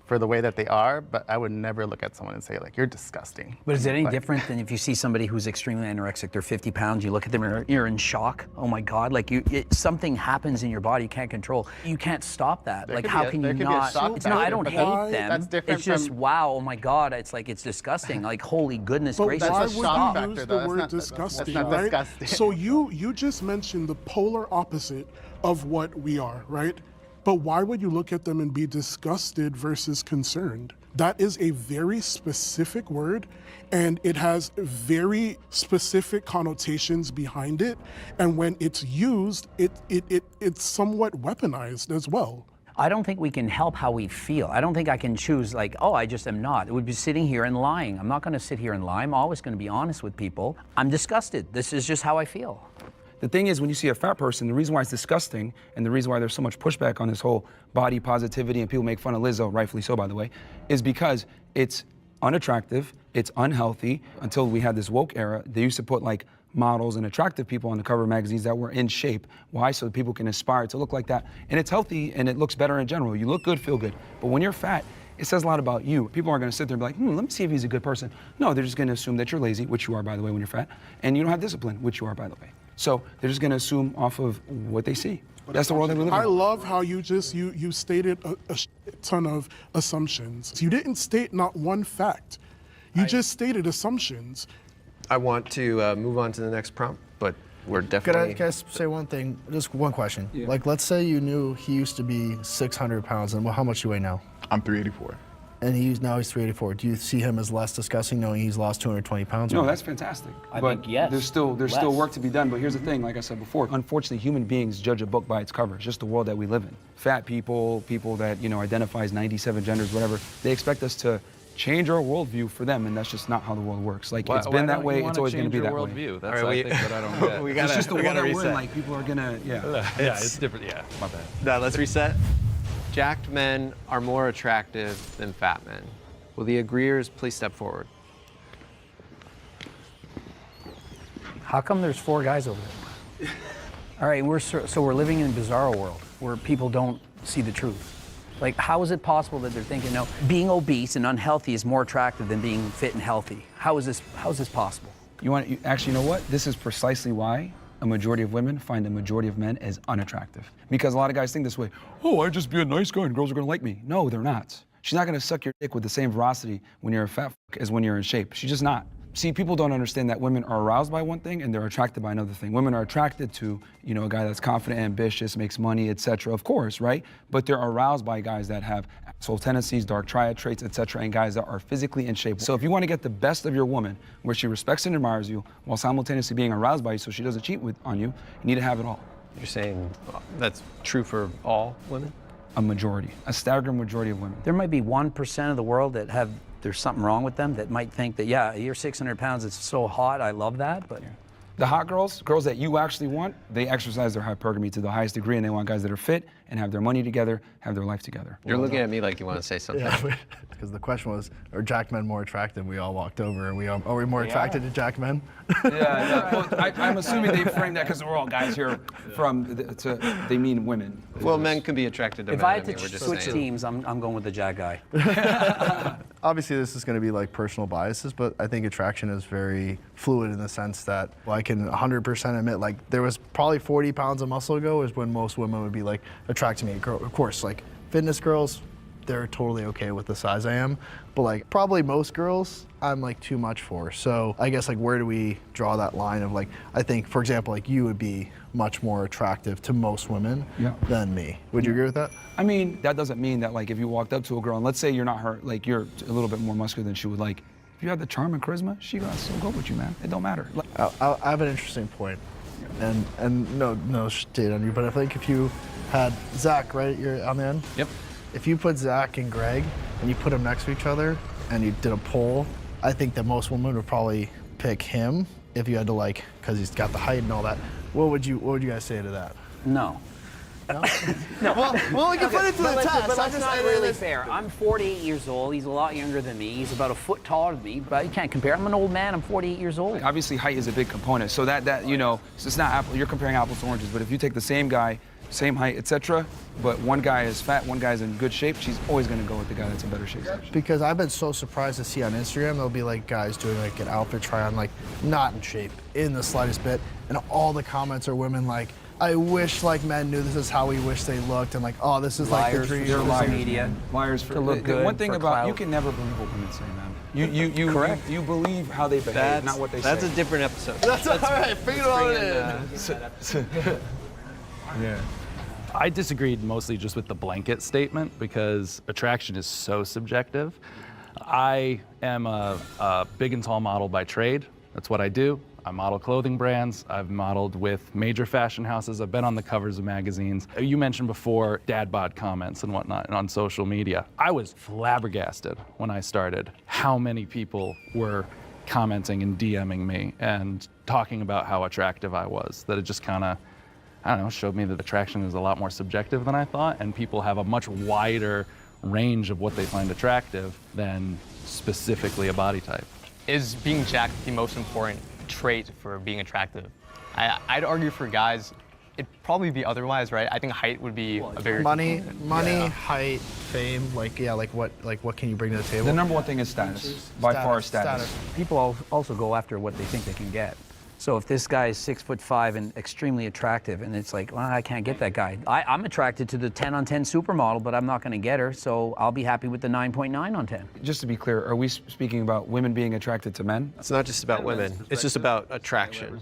for the way that they are, but I would never look at someone and say like, you're disgusting. But is it any different than if you see somebody who's extremely anorexic, they're 50 pounds, you look at them and you're in shock? Oh my God, like something happens in your body you can't control. You can't stop that. There like could how be a- can there you could be a not? shock It's not, I factor, don't but hate them. that's different It's just, from- wow, oh my God, it's like, it's disgusting. Like, holy goodness But gracious. why That's a would shock you factor, use though. the word That's disgusting, not right? disgusting. So you just mentioned the polar opposite of what we are, right? But why would you look at them and be disgusted versus concerned? That is a very specific word, and it has very specific connotations behind it. And when it's used, it's somewhat weaponized as well. I don't think we can help how we feel. I don't think I can choose like, oh, I just am not. It would be sitting here and lying. I'm not going to sit here and lie. I'm always going to be honest with people. I'm disgusted. This is just how I feel. The thing is, when you see a fat person, the reason why it's disgusting and the reason why there's so much pushback on this whole body positivity and people make fun of Lizzo, rightfully so, by the way, is because it's unattractive, it's unhealthy. Until we had this woke era, they used to put like models and attractive people on the cover of magazines that were in shape. Why? So that people can aspire to look like that. And it's healthy and it looks better in general. You look good, feel good. But when you're fat, it says a lot about you. People aren't gonna sit there and be like, let me see if he's a good person. No, they're just gonna assume that you're lazy, which you are, by the way, when you're fat, and you don't have discipline, which you are, by the way. So they're just gonna assume off of what they see. That's the world that we live in. I love how you stated a ton of assumptions. You didn't state not one fact. You just stated assumptions. I want to move on to the next prompt, but we're definitely. Can I say one thing? Just one question. Like, let's say you knew he used to be 600 pounds, and how much you weigh now? I'm 384. and now he's 384. Do you see him as less disgusting knowing he's lost 220 pounds? No, that's fantastic. I but think yes. There's still work to be done. But here's the thing, like I said before, unfortunately, human beings judge a book by its cover. It's just the world that we live in. Fat people, people that identify as 97 genders, whatever, they expect us to change our worldview for them, and that's just not how the world works. Like it's been that way, it's always going to be that way. Worldview? That's I think what I don't get. It's just the world that we're in. Like people are gonna, it's different. Yeah, my bad. Now let's reset. Jacked men are more attractive than fat men. Will the agreeers please step forward? How come there's 4 guys over there? All right, we're living in a bizarre world where people don't see the truth. Like, how is it possible that they're thinking, no, being obese and unhealthy is more attractive than being fit and healthy? How is this possible? Actually, you know what? This is precisely why a majority of women find a majority of men as unattractive. Because a lot of guys think this way, oh, I'd just be a nice guy and girls are gonna like me. No, they're not. She's not gonna suck your dick with the same veracity when you're a fat as when you're in shape. She's just not. See, people don't understand that women are aroused by one thing and they're attracted by another thing. Women are attracted to, a guy that's confident, ambitious, makes money, etc. Of course, right? But they're aroused by guys that have asshole tendencies, dark triad traits, etc., and guys that are physically in shape. So if you want to get the best of your woman, where she respects and admires you, while simultaneously being aroused by you so she doesn't cheat on you, you need to have it all. You're saying that's true for all women? A majority, a staggering majority of women. There might be 1% of the world that there's something wrong with them that might think that, yeah, you're 600 pounds, it's so hot, I love that, but... The hot girls that you actually want, they exercise their hypergamy to the highest degree, and they want guys that are fit and have their money together, have their life together. You're looking at me like you want to say something. Yeah, because the question was, are jacked men more attractive? We all walked over, and are we more attracted to jacked men? Well, I'm assuming they framed that because we're all guys here they mean women. Well, men can be attracted to men. If I had to switch teams, I'm going with the jack guy. Obviously, this is going to be like personal biases, but I think attraction is very fluid in the sense that I can 100% admit, like, there was probably 40 pounds of muscle ago is when most women would be like attracted to me. Of course, like fitness girls, they're totally okay with the size I am, but like probably most girls, I'm like too much for. So I guess like where do we draw that line of like, I think, for example, like you would be much more attractive to most women than me. Would you agree with that? I mean, that doesn't mean that like if you walked up to a girl and let's say you're not her, like you're a little bit more muscular than she would like, if you have the charm and charisma, she got to still go with you, man. It don't matter. I have an interesting point, and no shade on you, but I think if you had Zach, right, you're on the end? Yep. If you put Zach and Greg and you put them next to each other and you did a poll, I think that most women would probably pick him if you had to like, because he's got the height and all that. What would you guys say to that? No. No? No. Well, we can put it to the test. But that's not really fair. I'm 48 years old. He's a lot younger than me. He's about a foot taller than me, but you can't compare. I'm an old man. I'm 48 years old. Obviously, height is a big component. So that it's not apple. You're comparing apples to oranges. But if you take the same guy, same height, etc., but one guy is fat, one guy's in good shape, she's always going to go with the guy that's in better shape. Because I've been so surprised to see on Instagram, there'll be like guys doing like an outfit try on, like not in shape in the slightest bit, and all the comments are women like, I wish like men knew this is how we wish they looked, and like, oh, this is like the dream. They're liars, media. Liars for look good. One thing about you can never believe what women say, man. Correct. You believe how they behave, not what they say. That's a different episode. That's all right. Bring it on in. Yeah. I disagreed mostly just with the blanket statement because attraction is so subjective. I am a big and tall model by trade. That's what I do. I model clothing brands. I've modeled with major fashion houses. I've been on the covers of magazines. You mentioned before dad bod comments and whatnot on social media. I was flabbergasted when I started how many people were commenting and DMing me and talking about how attractive I was, that it just kind of, I don't know, showed me that attraction is a lot more subjective than I thought, and people have a much wider range of what they find attractive than specifically a body type. Is being jacked the most important trait for being attractive? I'd argue for guys, it'd probably be otherwise, right? I think height would be a bigger money, component. height, fame, like what can you bring to the table? The number one thing is status. By far, status. People also go after what they think they can get. So if this guy is 6'5" and extremely attractive, and it's like, well, I can't get that guy. I'm attracted to the 10 on 10 supermodel, but I'm not going to get her, so I'll be happy with the 9.9 on 10. Just to be clear, are we speaking about women being attracted to men? It's not just about women. It's just about attraction.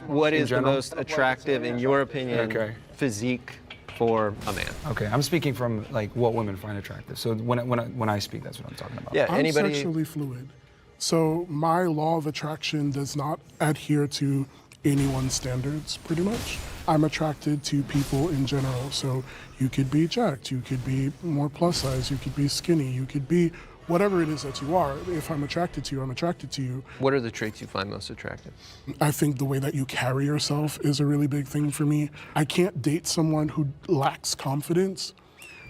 What is the most attractive, in your opinion, physique for a man. Okay, I'm speaking from like what women find attractive. So when I speak, that's what I'm talking about. Yeah, I'm sexually fluid. So my law of attraction does not adhere to anyone's standards, pretty much. I'm attracted to people in general. So you could be jacked, you could be more plus size, you could be skinny, you could be whatever it is that you are. If I'm attracted to you, I'm attracted to you. What are the traits you find most attractive? I think the way that you carry yourself is a really big thing for me. I can't date someone who lacks confidence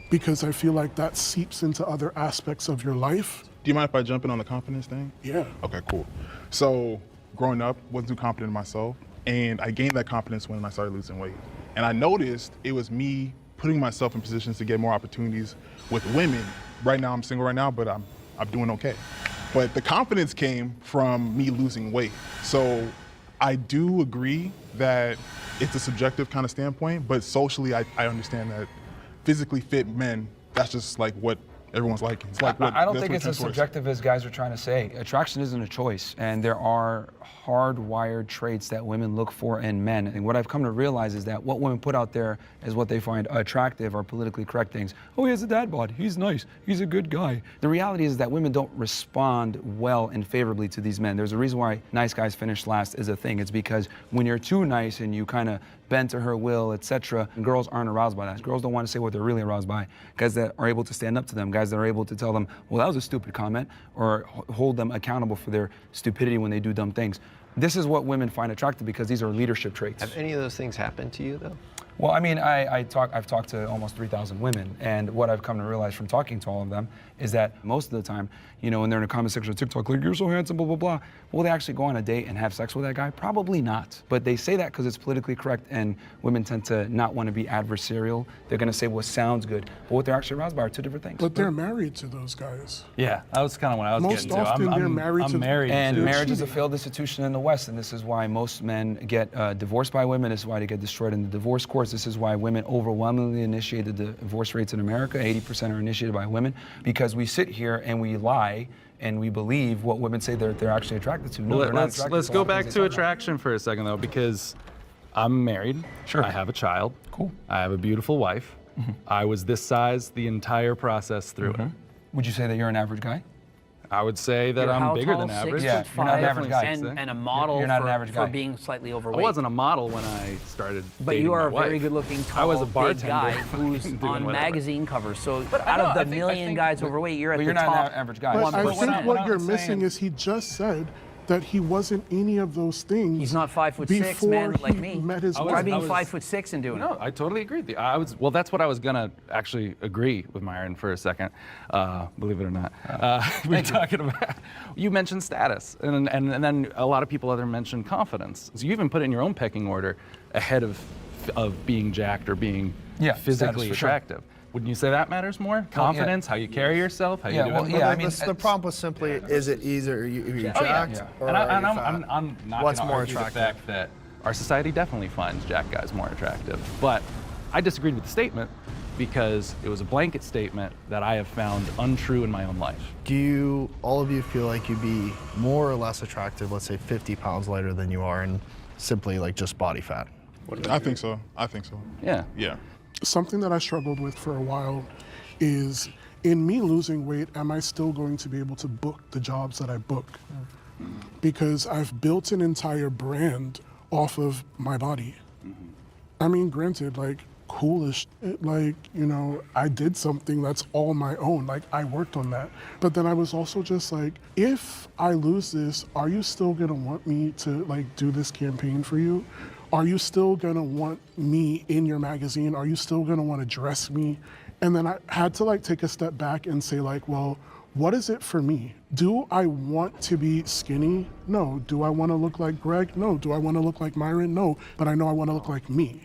because I feel like that seeps into other aspects of your life. Do you mind if I jump in on the confidence thing? Yeah. Okay, cool. So growing up, wasn't too confident in myself, and I gained that confidence when I started losing weight. And I noticed it was me putting myself in positions to get more opportunities with women. Right now, I'm single right now, but I'm doing okay. But the confidence came from me losing weight. So I do agree that it's a subjective kind of standpoint, but socially, I understand that physically fit men, that's just like what everyone's liking. It's like I don't think it's as subjective as guys are trying to say. Attraction isn't a choice, and there are hardwired traits that women look for in men. And what I've come to realize is that what women put out there is what they find attractive or politically correct things. Oh, he has a dad bod. He's nice. He's a good guy. The reality is that women don't respond well and favorably to these men. There's a reason why nice guys finish last is a thing. It's because when you're too nice and you kind of bend to her will, etc., girls aren't aroused by that. Girls don't want to say what they're really aroused by. Guys that are able to stand up to them, guys that are able to tell them, well, that was a stupid comment, or hold them accountable for their stupidity when they do dumb things. This is what women find attractive because these are leadership traits. Have any of those things happened to you, though? Well, I mean, I've talked to almost 3,000 women, and what I've come to realize from talking to all of them is that most of the time, you know, when they're in a comment section of TikTok, like, you're so handsome, blah, blah, blah, will they actually go on a date and have sex with that guy? Probably not. But they say that because it's politically correct, and women tend to not want to be adversarial. They're going to say what sounds good, but what they're actually aroused by are two different things. But they're married to those guys. Yeah, that was kind of what I was Most getting to. often they're married to married and to marriage is a failed institution in the West, and this is why most men get divorced by women. This is why they get destroyed in the divorce courts. This is why women overwhelmingly initiated the divorce rates in America. 80% are initiated by women, because we sit here and we lie and we believe what women say they're actually attracted to. No, they're not attracted let's to go all the back things they to talk attraction for a second, though, because I'm married. Sure. I have a child. Cool. I have a beautiful wife. Mm-hmm. I was this size the entire process through it. Would you say that you're an average guy? I would say that You're I'm how bigger tall? than average. 6'5", you're not an average guy. and a model You're not for, an average for guy. being slightly overweight. I wasn't a model when I started But dating you are a my wife. very good-looking, tall, I was a big bartender guy who's doing on whatever. magazine covers. So But I out know, of I the think- million guys overweight, you're at but the you're not top an average guy. But I 1%. think what you're I'm missing saying- is he just said that he wasn't any of those things. He's not 5'6", before man, like he me. met his Try wife. being 5'6" and doing it. No, I totally agree with you. Well, that's what I was gonna actually agree with Myron for a second. Believe it or not, we're talking about. You mentioned status, and then a lot of people other mentioned confidence. So you even put it in your own pecking order ahead of being jacked or being physically status for sure. attractive. Wouldn't you say that matters more? Confidence, how you carry yourself, how you do it. I mean, the prompt was simply, is it either you're jacked or And are you I'm fat? not What's gonna more argue attractive? the fact that our society definitely finds jack guys more attractive. But I disagreed with the statement because it was a blanket statement that I have found untrue in my own life. Do all of you feel like you'd be more or less attractive, let's say 50 pounds lighter than you are, and simply like just body fat? I think so. I think so. Yeah. Yeah. Something that I struggled with for a while is, in me losing weight, am I still going to be able to book the jobs that I book? Because I've built an entire brand off of my body. I mean, granted, like, cool as shit, like, you know, I did something that's all my own, like, I worked on that. But then I was also just like, if I lose this, are you still gonna want me to, like, do this campaign for you? Are you still gonna want me in your magazine? Are you still gonna wanna dress me? And then I had to, like, take a step back and say, like, well, what is it for me? Do I want to be skinny? No. Do I want to look like Greg? No. Do I want to look like Myron? No. But I know I want to look like me.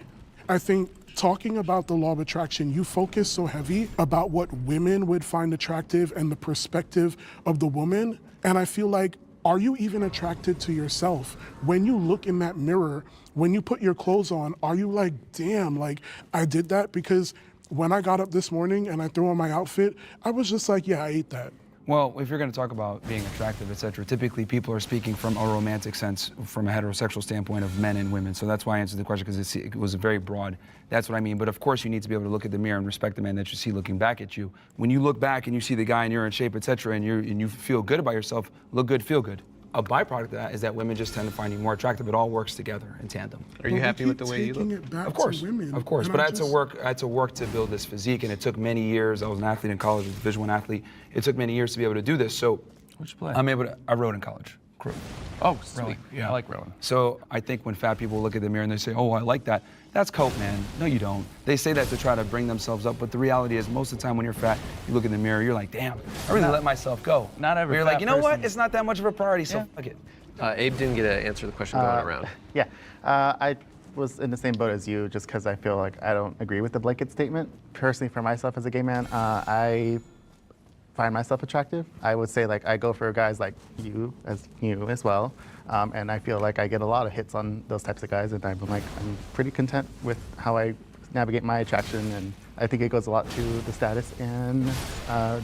I think talking about the law of attraction, you focus so heavy about what women would find attractive and the perspective of the woman. And I feel like, are you even attracted to yourself? When you look in that mirror, when you put your clothes on, are you like, damn, like, I did that? Because when I got up this morning and I threw on my outfit, I was just like, yeah, I ate that. Well, if you're going to talk about being attractive, et cetera, typically people are speaking from a romantic sense, from a heterosexual standpoint of men and women. So that's why I answered the question, because it was very broad. That's what I mean. But of course, you need to be able to look at the mirror and respect the man that you see looking back at you. When you look back and you see the guy and you're in shape, et cetera, and you feel good about yourself, look good, feel good. A byproduct of that is that women just tend to find you more attractive. It all works together in tandem. Are you happy with the way you look? Of course, of course. But I had to work to build this physique, and it took many years. I was an athlete in college, I was a Division I athlete. It took many years to be able to do this. So, what'd you play? I rowed in college. Crew. Oh, sweet. Rowing. Yeah, I like rowing. So I think when fat people look at the mirror and they say, "Oh, I like that," that's coke, man. No, you don't. They say that to try to bring themselves up, but the reality is, most of the time when you're fat, you look in the mirror, you're like, "Damn, I really let myself go." Not every. You're fat like, you know what? person- It's not that much of a priority, so fuck it. Abe didn't get to answer the question going around. Yeah, I was in the same boat as you, just because I feel like I don't agree with the blanket statement. Personally, for myself as a gay man, I find myself attractive. I would say like I go for guys like you as well, and I feel like I get a lot of hits on those types of guys, and I'm pretty content with how I navigate my attraction, and I think it goes a lot to the status and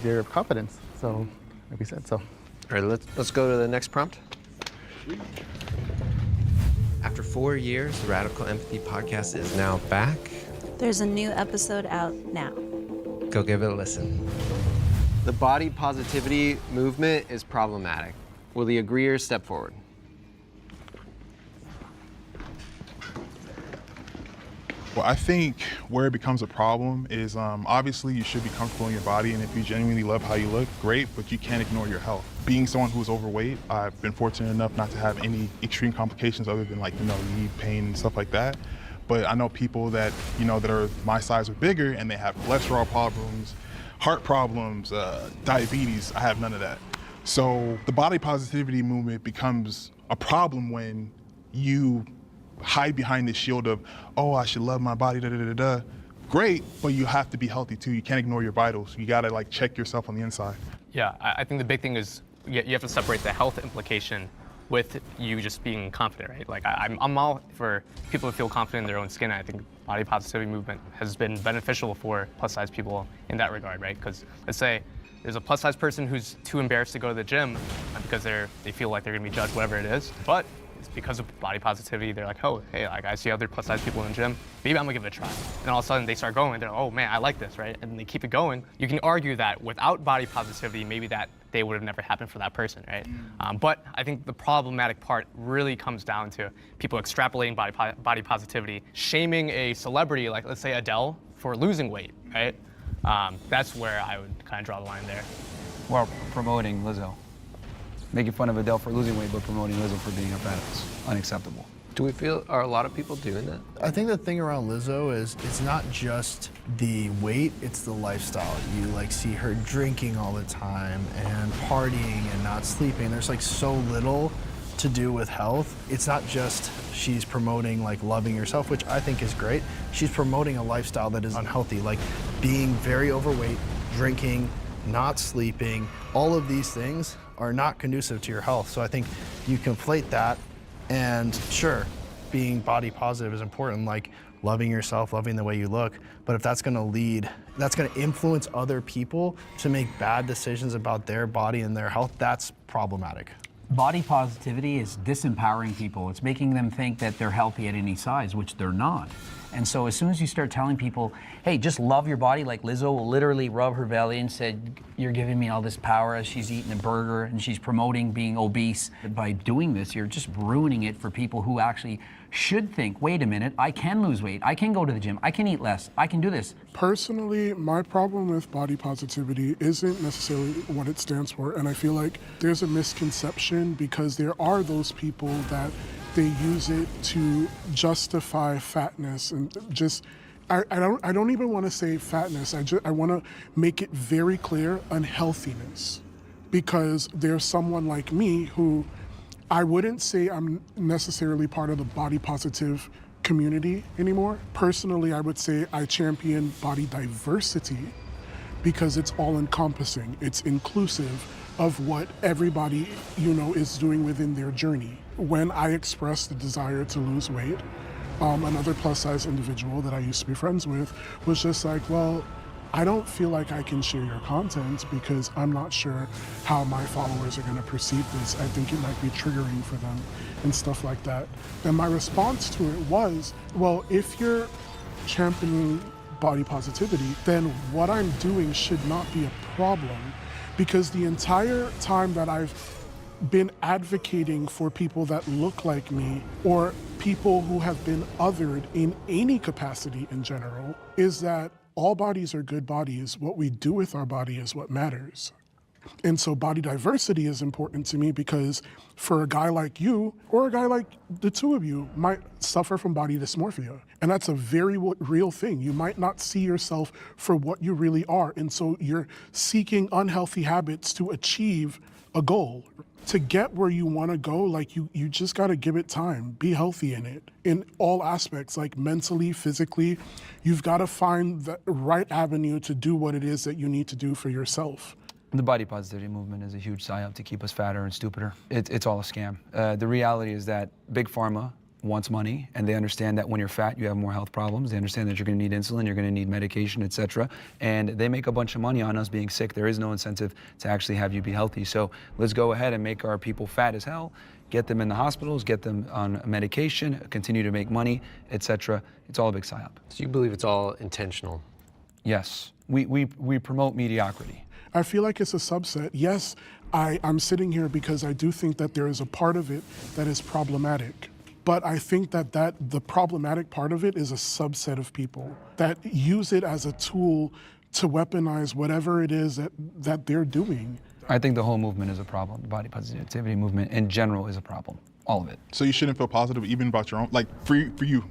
their confidence. So, like we said, so. All right, let's go to the next prompt. After 4 years, the Radical Empathy podcast is now back. There's a new episode out now. Go give it a listen. The body positivity movement is problematic. Will the agreeers step forward? Well, I think where it becomes a problem is obviously you should be comfortable in your body, and if you genuinely love how you look, great, but you can't ignore your health. Being someone who's overweight, I've been fortunate enough not to have any extreme complications other than knee pain and stuff like that. But I know people that, that are my size or bigger, and they have cholesterol problems, heart problems, diabetes. I have none of that. So the body positivity movement becomes a problem when you hide behind this shield of, oh, I should love my body, da da da da. Great, but you have to be healthy too. You can't ignore your vitals. You gotta check yourself on the inside. Yeah, I think the big thing is you have to separate the health implication with you just being confident, right? Like I'm all for people to feel confident in their own skin. I think body positivity movement has been beneficial for plus size people in that regard, right? Because let's say there's a plus size person who's too embarrassed to go to the gym because they feel like they're gonna be judged, whatever it is. But it's because of body positivity, they're like, oh, hey, I see other plus size people in the gym, maybe I'm gonna give it a try. And all of a sudden they start going, they're like, oh man, I like this, right? And they keep it going. You can argue that without body positivity, maybe that day would have never happened for that person, right? But I think the problematic part really comes down to people extrapolating body positivity, shaming a celebrity, like let's say Adele, for losing weight, right? That's where I would kind of draw the line there. Well, promoting Lizzo. Making fun of Adele for losing weight, but promoting Lizzo for being a fat is unacceptable. Do we feel, are a lot of people doing that? I think the thing around Lizzo is it's not just the weight, it's the lifestyle. You see her drinking all the time and partying and not sleeping. There's so little to do with health. It's not just she's promoting loving yourself, which I think is great. She's promoting a lifestyle that is unhealthy, like being very overweight, drinking, not sleeping. All of these things are not conducive to your health. So I think you conflate that, and sure, being body positive is important, like loving yourself, loving the way you look, but if that's gonna influence other people to make bad decisions about their body and their health, that's problematic. Body positivity is disempowering people. It's making them think that they're healthy at any size, which they're not. And so as soon as you start telling people, hey, just love your body, like Lizzo will literally rub her belly and said, you're giving me all this power as she's eating a burger and she's promoting being obese. By doing this, you're just ruining it for people who actually should think, wait a minute, I can lose weight, I can go to the gym, I can eat less, I can do this. Personally, my problem with body positivity isn't necessarily what it stands for, and I feel like there's a misconception because there are those people that they use it to justify fatness and just, I don't even want to say fatness, I want to make it very clear, unhealthiness. Because there's someone like me who I wouldn't say I'm necessarily part of the body positive community anymore. Personally, I would say I champion body diversity because it's all encompassing. It's inclusive of what everybody, is doing within their journey. When I expressed the desire to lose weight, another plus size individual that I used to be friends with was just like, well, I don't feel like I can share your content because I'm not sure how my followers are going to perceive this. I think it might be triggering for them and stuff like that. And my response to it was, well, if you're championing body positivity, then what I'm doing should not be a problem, because the entire time that I've been advocating for people that look like me or people who have been othered in any capacity in general is that all bodies are good bodies. What we do with our body is what matters. And so body diversity is important to me because for a guy like you or a guy like the two of you might suffer from body dysmorphia. And that's a very real thing. You might not see yourself for what you really are. And so you're seeking unhealthy habits to achieve a goal. To get where you want to go, like you just got to give it time. Be healthy in it, in all aspects, like mentally, physically. You've got to find the right avenue to do what it is that you need to do for yourself. The body positivity movement is a huge psyop to keep us fatter and stupider. It's all a scam. The reality is that Big Pharma wants money, and they understand that when you're fat, you have more health problems. They understand that you're going to need insulin, you're going to need medication, etc. And they make a bunch of money on us being sick. There is no incentive to actually have you be healthy. So let's go ahead and make our people fat as hell, get them in the hospitals, get them on medication, continue to make money, etc. It's all a big psyop. So you believe it's all intentional? Yes. We promote mediocrity. I feel like it's a subset. Yes, I'm sitting here because I do think that there is a part of it that is problematic. But I think that the problematic part of it is a subset of people that use it as a tool to weaponize whatever it is that they're doing. I think the whole movement is a problem. The body positivity movement in general is a problem. All of it. So you shouldn't feel positive even about your own, like for you,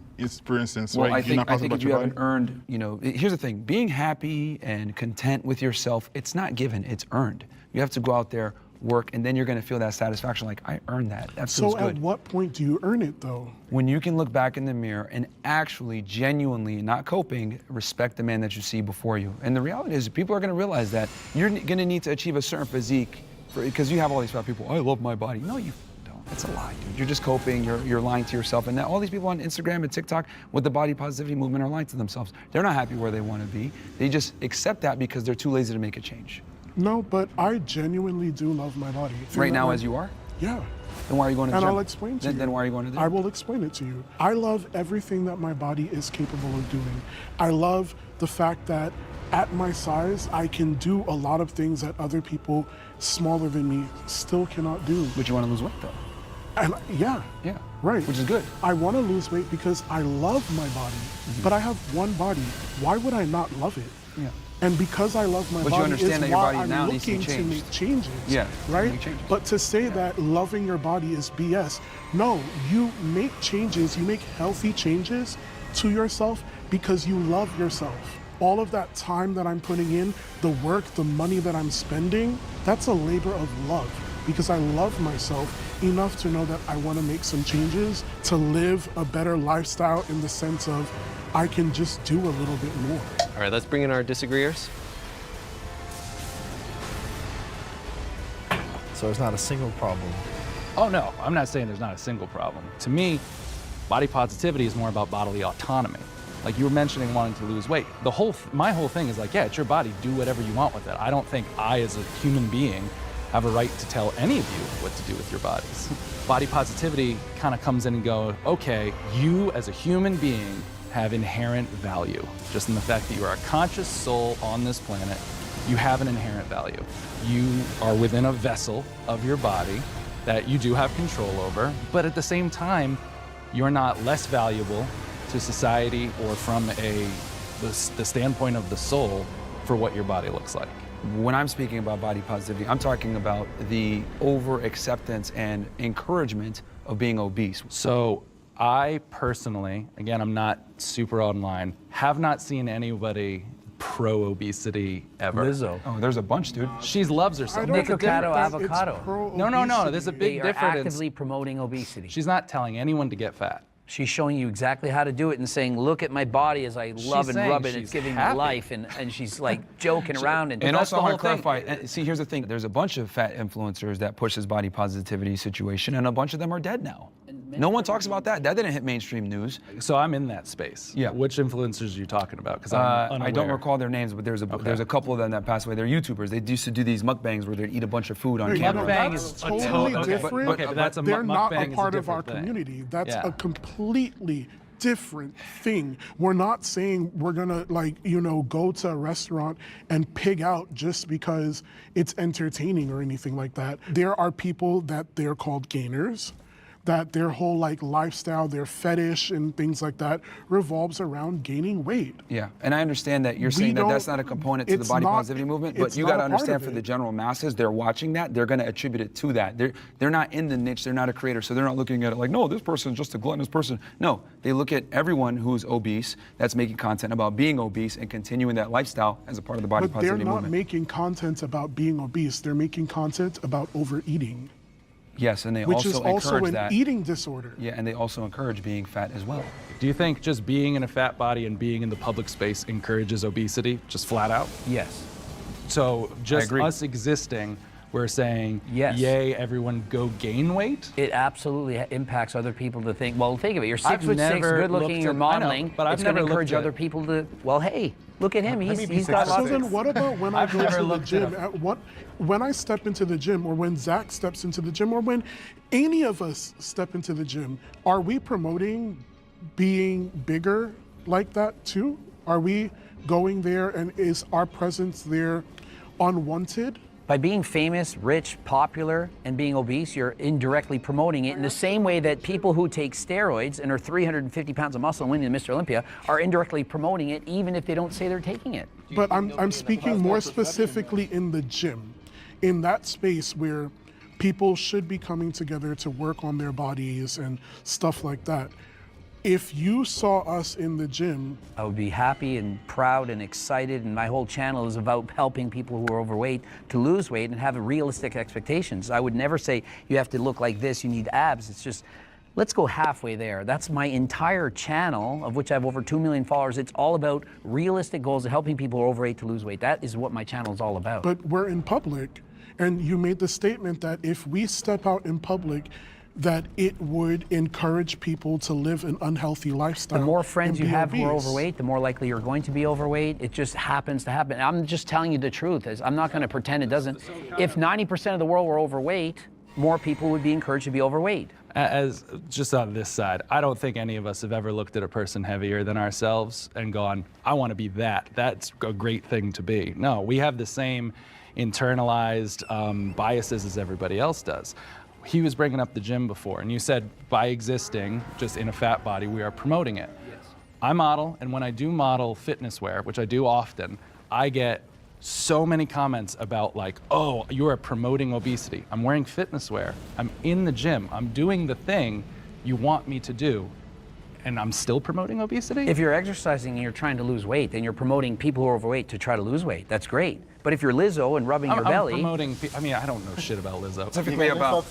for instance, well, right? I think if you haven't earned, here's the thing, being happy and content with yourself, it's not given, it's earned. You have to go out there, work, and then you're going to feel that satisfaction, like, I earned that. That feels good. So at what point do you earn it, though? When you can look back in the mirror and actually, genuinely, not coping, respect the man that you see before you. And the reality is, people are going to realize that you're going to need to achieve a certain physique, because you have all these fat people, I love my body. No, you don't. It's a lie, dude. You're just coping, you're lying to yourself. And now all these people on Instagram and TikTok with the body positivity movement are lying to themselves. They're not happy where they want to be. They just accept that because they're too lazy to make a change. No, but I genuinely do love my body. Right now, as you are? Yeah. Then why are you going to the gym? And I'll explain to you. Then why are you going to the gym? I will explain it to you. I love everything that my body is capable of doing. I love the fact that at my size, I can do a lot of things that other people smaller than me still cannot do. But you want to lose weight, though? And yeah, right. Which is good. I want to lose weight because I love my body, but I have one body. Why would I not love it? Yeah. And because I love my but body you understand is that your why body I'm now needs looking to make changes. Yeah, right? make changes. But to say that loving your body is BS, no, you make changes, you make healthy changes to yourself because you love yourself. All of that time that I'm putting in, the work, the money that I'm spending, that's a labor of love because I love myself enough to know that I want to make some changes to live a better lifestyle in the sense of I can just do a little bit more. All right, let's bring in our disagreeers. So there's not a single problem. Oh no, I'm not saying there's not a single problem. To me, body positivity is more about bodily autonomy. Like you were mentioning wanting to lose weight. My whole thing is like, yeah, it's your body, do whatever you want with it. I don't think I, as a human being, have a right to tell any of you what to do with your bodies. Body positivity kind of comes in and go, okay, you as a human being have inherent value. Just in the fact that you are a conscious soul on this planet, you have an inherent value. You are within a vessel of your body that you do have control over, but at the same time, you're not less valuable to society or from the standpoint of the soul for what your body looks like. When I'm speaking about body positivity, I'm talking about the over-acceptance and encouragement of being obese. So I personally, again, I'm not super online, have not seen anybody pro-obesity ever. Lizzo. Oh, there's a bunch, dude. She loves herself. Avocado, avocado. No. There's a big difference. They are actively promoting obesity. She's not telling anyone to get fat. She's showing you exactly how to do it and saying, look at my body as I love and rub it. It's giving me life. And she's like joking around. And also, I want to clarify, see, here's the thing. There's a bunch of fat influencers that push this body positivity situation, and a bunch of them are dead now. No one talks about that. That didn't hit mainstream news. So I'm in that space. Yeah. Which influencers are you talking about? Because I'm unaware. I don't recall their names, but there's a couple of them that passed away. They're YouTubers. They used to do these mukbangs where they'd eat a bunch of food on camera. That's totally different. Okay, but that's they're not a mukbang is part of our different thing. community. That's Yeah. a completely different thing. We're not saying we're gonna go to a restaurant and pig out just because it's entertaining or anything like that. There are people that they're called gainers, that their whole lifestyle, their fetish and things like that revolves around gaining weight. Yeah, and I understand that you're saying that that's not a component to the body positivity movement, but you got to understand for the general masses, they're watching that, they're going to attribute it to that. They're not in the niche, they're not a creator, so they're not looking at it like, no, this person's just a gluttonous person. No, they look at everyone who's obese that's making content about being obese and continuing that lifestyle as a part of the body positivity movement. But they're not making content about being obese, they're making content about overeating. Yes, and they which also is also encourage an that. eating disorder. Yeah, and they also encourage being fat as well. Do you think just being in a fat body and being in the public space encourages obesity, just flat out? Yes. So just agree. us existing, we're saying, Yes. yay, everyone go gain weight? It absolutely impacts other people to think, well, think of it. You're I've 6'6", never good looking, looked you're at- I know, modeling. but I've it's going to never encourage looked at- other people to, well, hey, look at him. He's So got lots then of... what about when I I've go never to the looked gym? at When I step into the gym, or when Zach steps into the gym, or when any of us step into the gym, are we promoting being bigger like that too? Are we going there, and is our presence there unwanted? By being famous, rich, popular, and being obese, you're indirectly promoting it in the same way that people who take steroids and are 350 pounds of muscle and winning Mr. Olympia are indirectly promoting it even if they don't say they're taking it. But I'm speaking more specifically in the gym, in that space where people should be coming together to work on their bodies and stuff like that. If you saw us in the gym, I would be happy and proud and excited, and my whole channel is about helping people who are overweight to lose weight and have realistic expectations. I would never say you have to look like this, you need abs. It's just, let's go halfway there. That's my entire channel, of which I have over 2 million followers. It's all about realistic goals of helping people who are overweight to lose weight. That is what my channel is all about. but we're in public, and you made the statement that if we step out in public, that it would encourage people to live an unhealthy lifestyle. The more friends and you be have who are obese. overweight, the more likely you're going to be overweight. It just happens to happen. I'm just telling you the truth. I'm not going to pretend it doesn't. If 90% of the world were overweight, more people would be encouraged to be overweight. As just on this side, I don't think any of us have ever looked at a person heavier than ourselves and gone, I want to be that. That's a great thing to be. No, we have the same internalized biases as everybody else does. He was bringing up the gym before, and you said by existing just in a fat body, we are promoting it. Yes. I model, and when I do model fitness wear, which I do often, I get so many comments about like, oh, you are promoting obesity. I'm wearing fitness wear. I'm in the gym. I'm doing the thing you want me to do, and I'm still promoting obesity? If you're exercising and you're trying to lose weight, then you're promoting people who are overweight to try to lose weight. That's great. But if you're Lizzo and rubbing your belly... I'm promoting, I mean, I don't know shit about Lizzo. Specifically about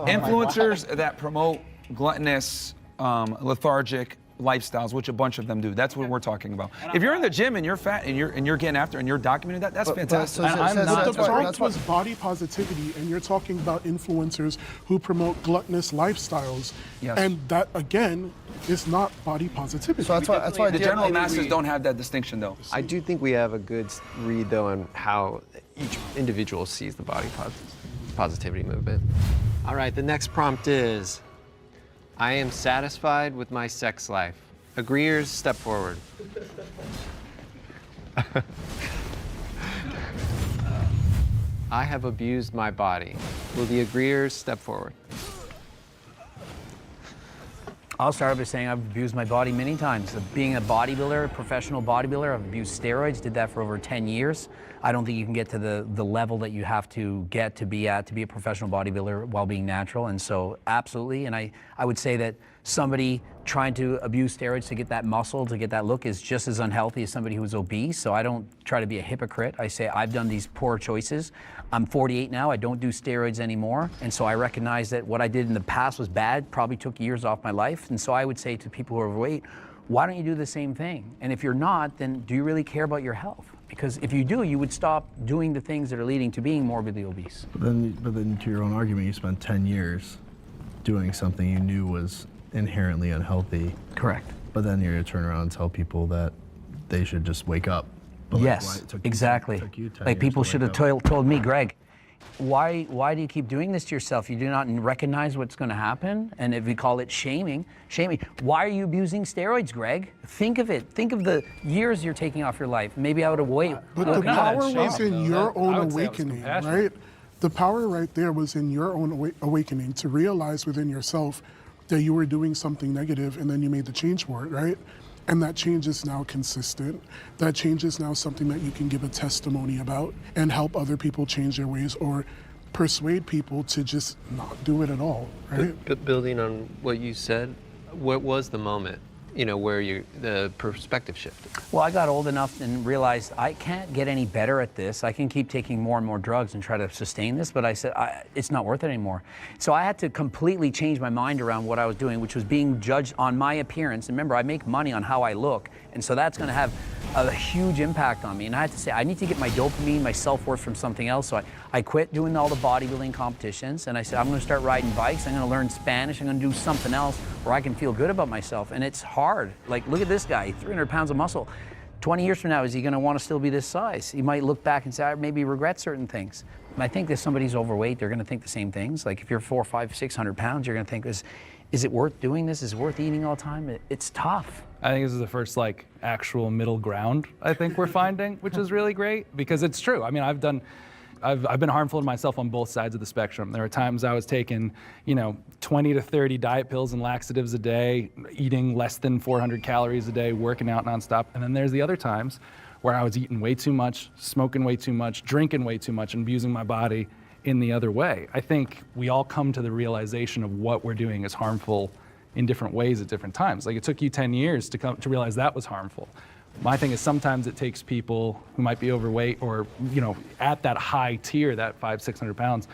influencers that promote gluttonous, lethargic lifestyles, which a bunch of them do. That's what we're talking about. If you're in the gym and you're fat and you're getting after and you're documenting that, that's fantastic. The prompt was body positivity, and you're talking about influencers who promote gluttonous lifestyles. Yes. And that, again, is not body positivity. So that's why the general masses don't have that distinction, though. I do think we have a good read, though, on how each individual sees the body positivity movement. All right, the next prompt is, I am satisfied with my sex life. Agreeers, step forward. I have abused my body. Will the agreeers step forward? I'll start by saying I've abused my body many times. Being a bodybuilder, a professional bodybuilder, I've abused steroids, did that for over 10 years. I don't think you can get to the level that you have to get to be at to be a professional bodybuilder while being natural. And so absolutely, and I would say that somebody trying to abuse steroids to get that muscle, to get that look is just as unhealthy as somebody who's obese. So I don't try to be a hypocrite. I say I've done these poor choices. I'm 48 now, I don't do steroids anymore. And so I recognize that what I did in the past was bad, probably took years off my life. And so I would say to people who are overweight, why don't you do the same thing? And if you're not, then do you really care about your health? Because if you do, you would stop doing the things that are leading to being morbidly obese. But then to your own argument, you spent 10 years doing something you knew was inherently unhealthy. Correct. But then you're gonna turn around and tell people that they should just wake up. But Yes, exactly. Like people should have told me, Greg, why do you keep doing this to yourself? You do not recognize what's going to happen, and if we call it shaming. Why are you abusing steroids, Greg? Think of it. Think of the years you're taking off your life. Maybe I would have waited. But the power was in your own awakening, right? The power right there was in your own awakening to realize within yourself that you were doing something negative, and then you made the change for it, right? And that change is now consistent. That change is now something that you can give a testimony about and help other people change their ways or persuade people to just not do it at all, right? But building on what you said, what was the moment, where the perspective shifted? Well, I got old enough and realized I can't get any better at this. I can keep taking more and more drugs and try to sustain this, but I said, it's not worth it anymore. So I had to completely change my mind around what I was doing, which was being judged on my appearance. And remember, I make money on how I look, and so that's going to have a huge impact on me. And I had to say, I need to get my dopamine, my self-worth from something else. So I quit doing all the bodybuilding competitions, and I said, I'm going to start riding bikes. I'm going to learn Spanish. I'm going to do something else where I can feel good about myself. And it's hard. Like, look at this guy, 300 pounds of muscle. 20 years from now, is he going to want to still be this size? He might look back and say, I maybe regret certain things. And I think if somebody's overweight, they're going to think the same things. Like if you're 400, 500, 600 pounds, you're going to think, is it worth doing this? Is it worth eating all the time? It's tough. I think this is the first actual middle ground I think we're finding, which is really great because it's true. I mean, I've been harmful to myself on both sides of the spectrum. There were times I was taking, 20 to 30 diet pills and laxatives a day, eating less than 400 calories a day, working out nonstop. And then there's the other times where I was eating way too much, smoking way too much, drinking way too much, and abusing my body in the other way. I think we all come to the realization of what we're doing is harmful in different ways at different times. Like it took you 10 years to realize that was harmful. My thing is sometimes it takes people who might be overweight or, at that high tier, that 500, 600 pounds,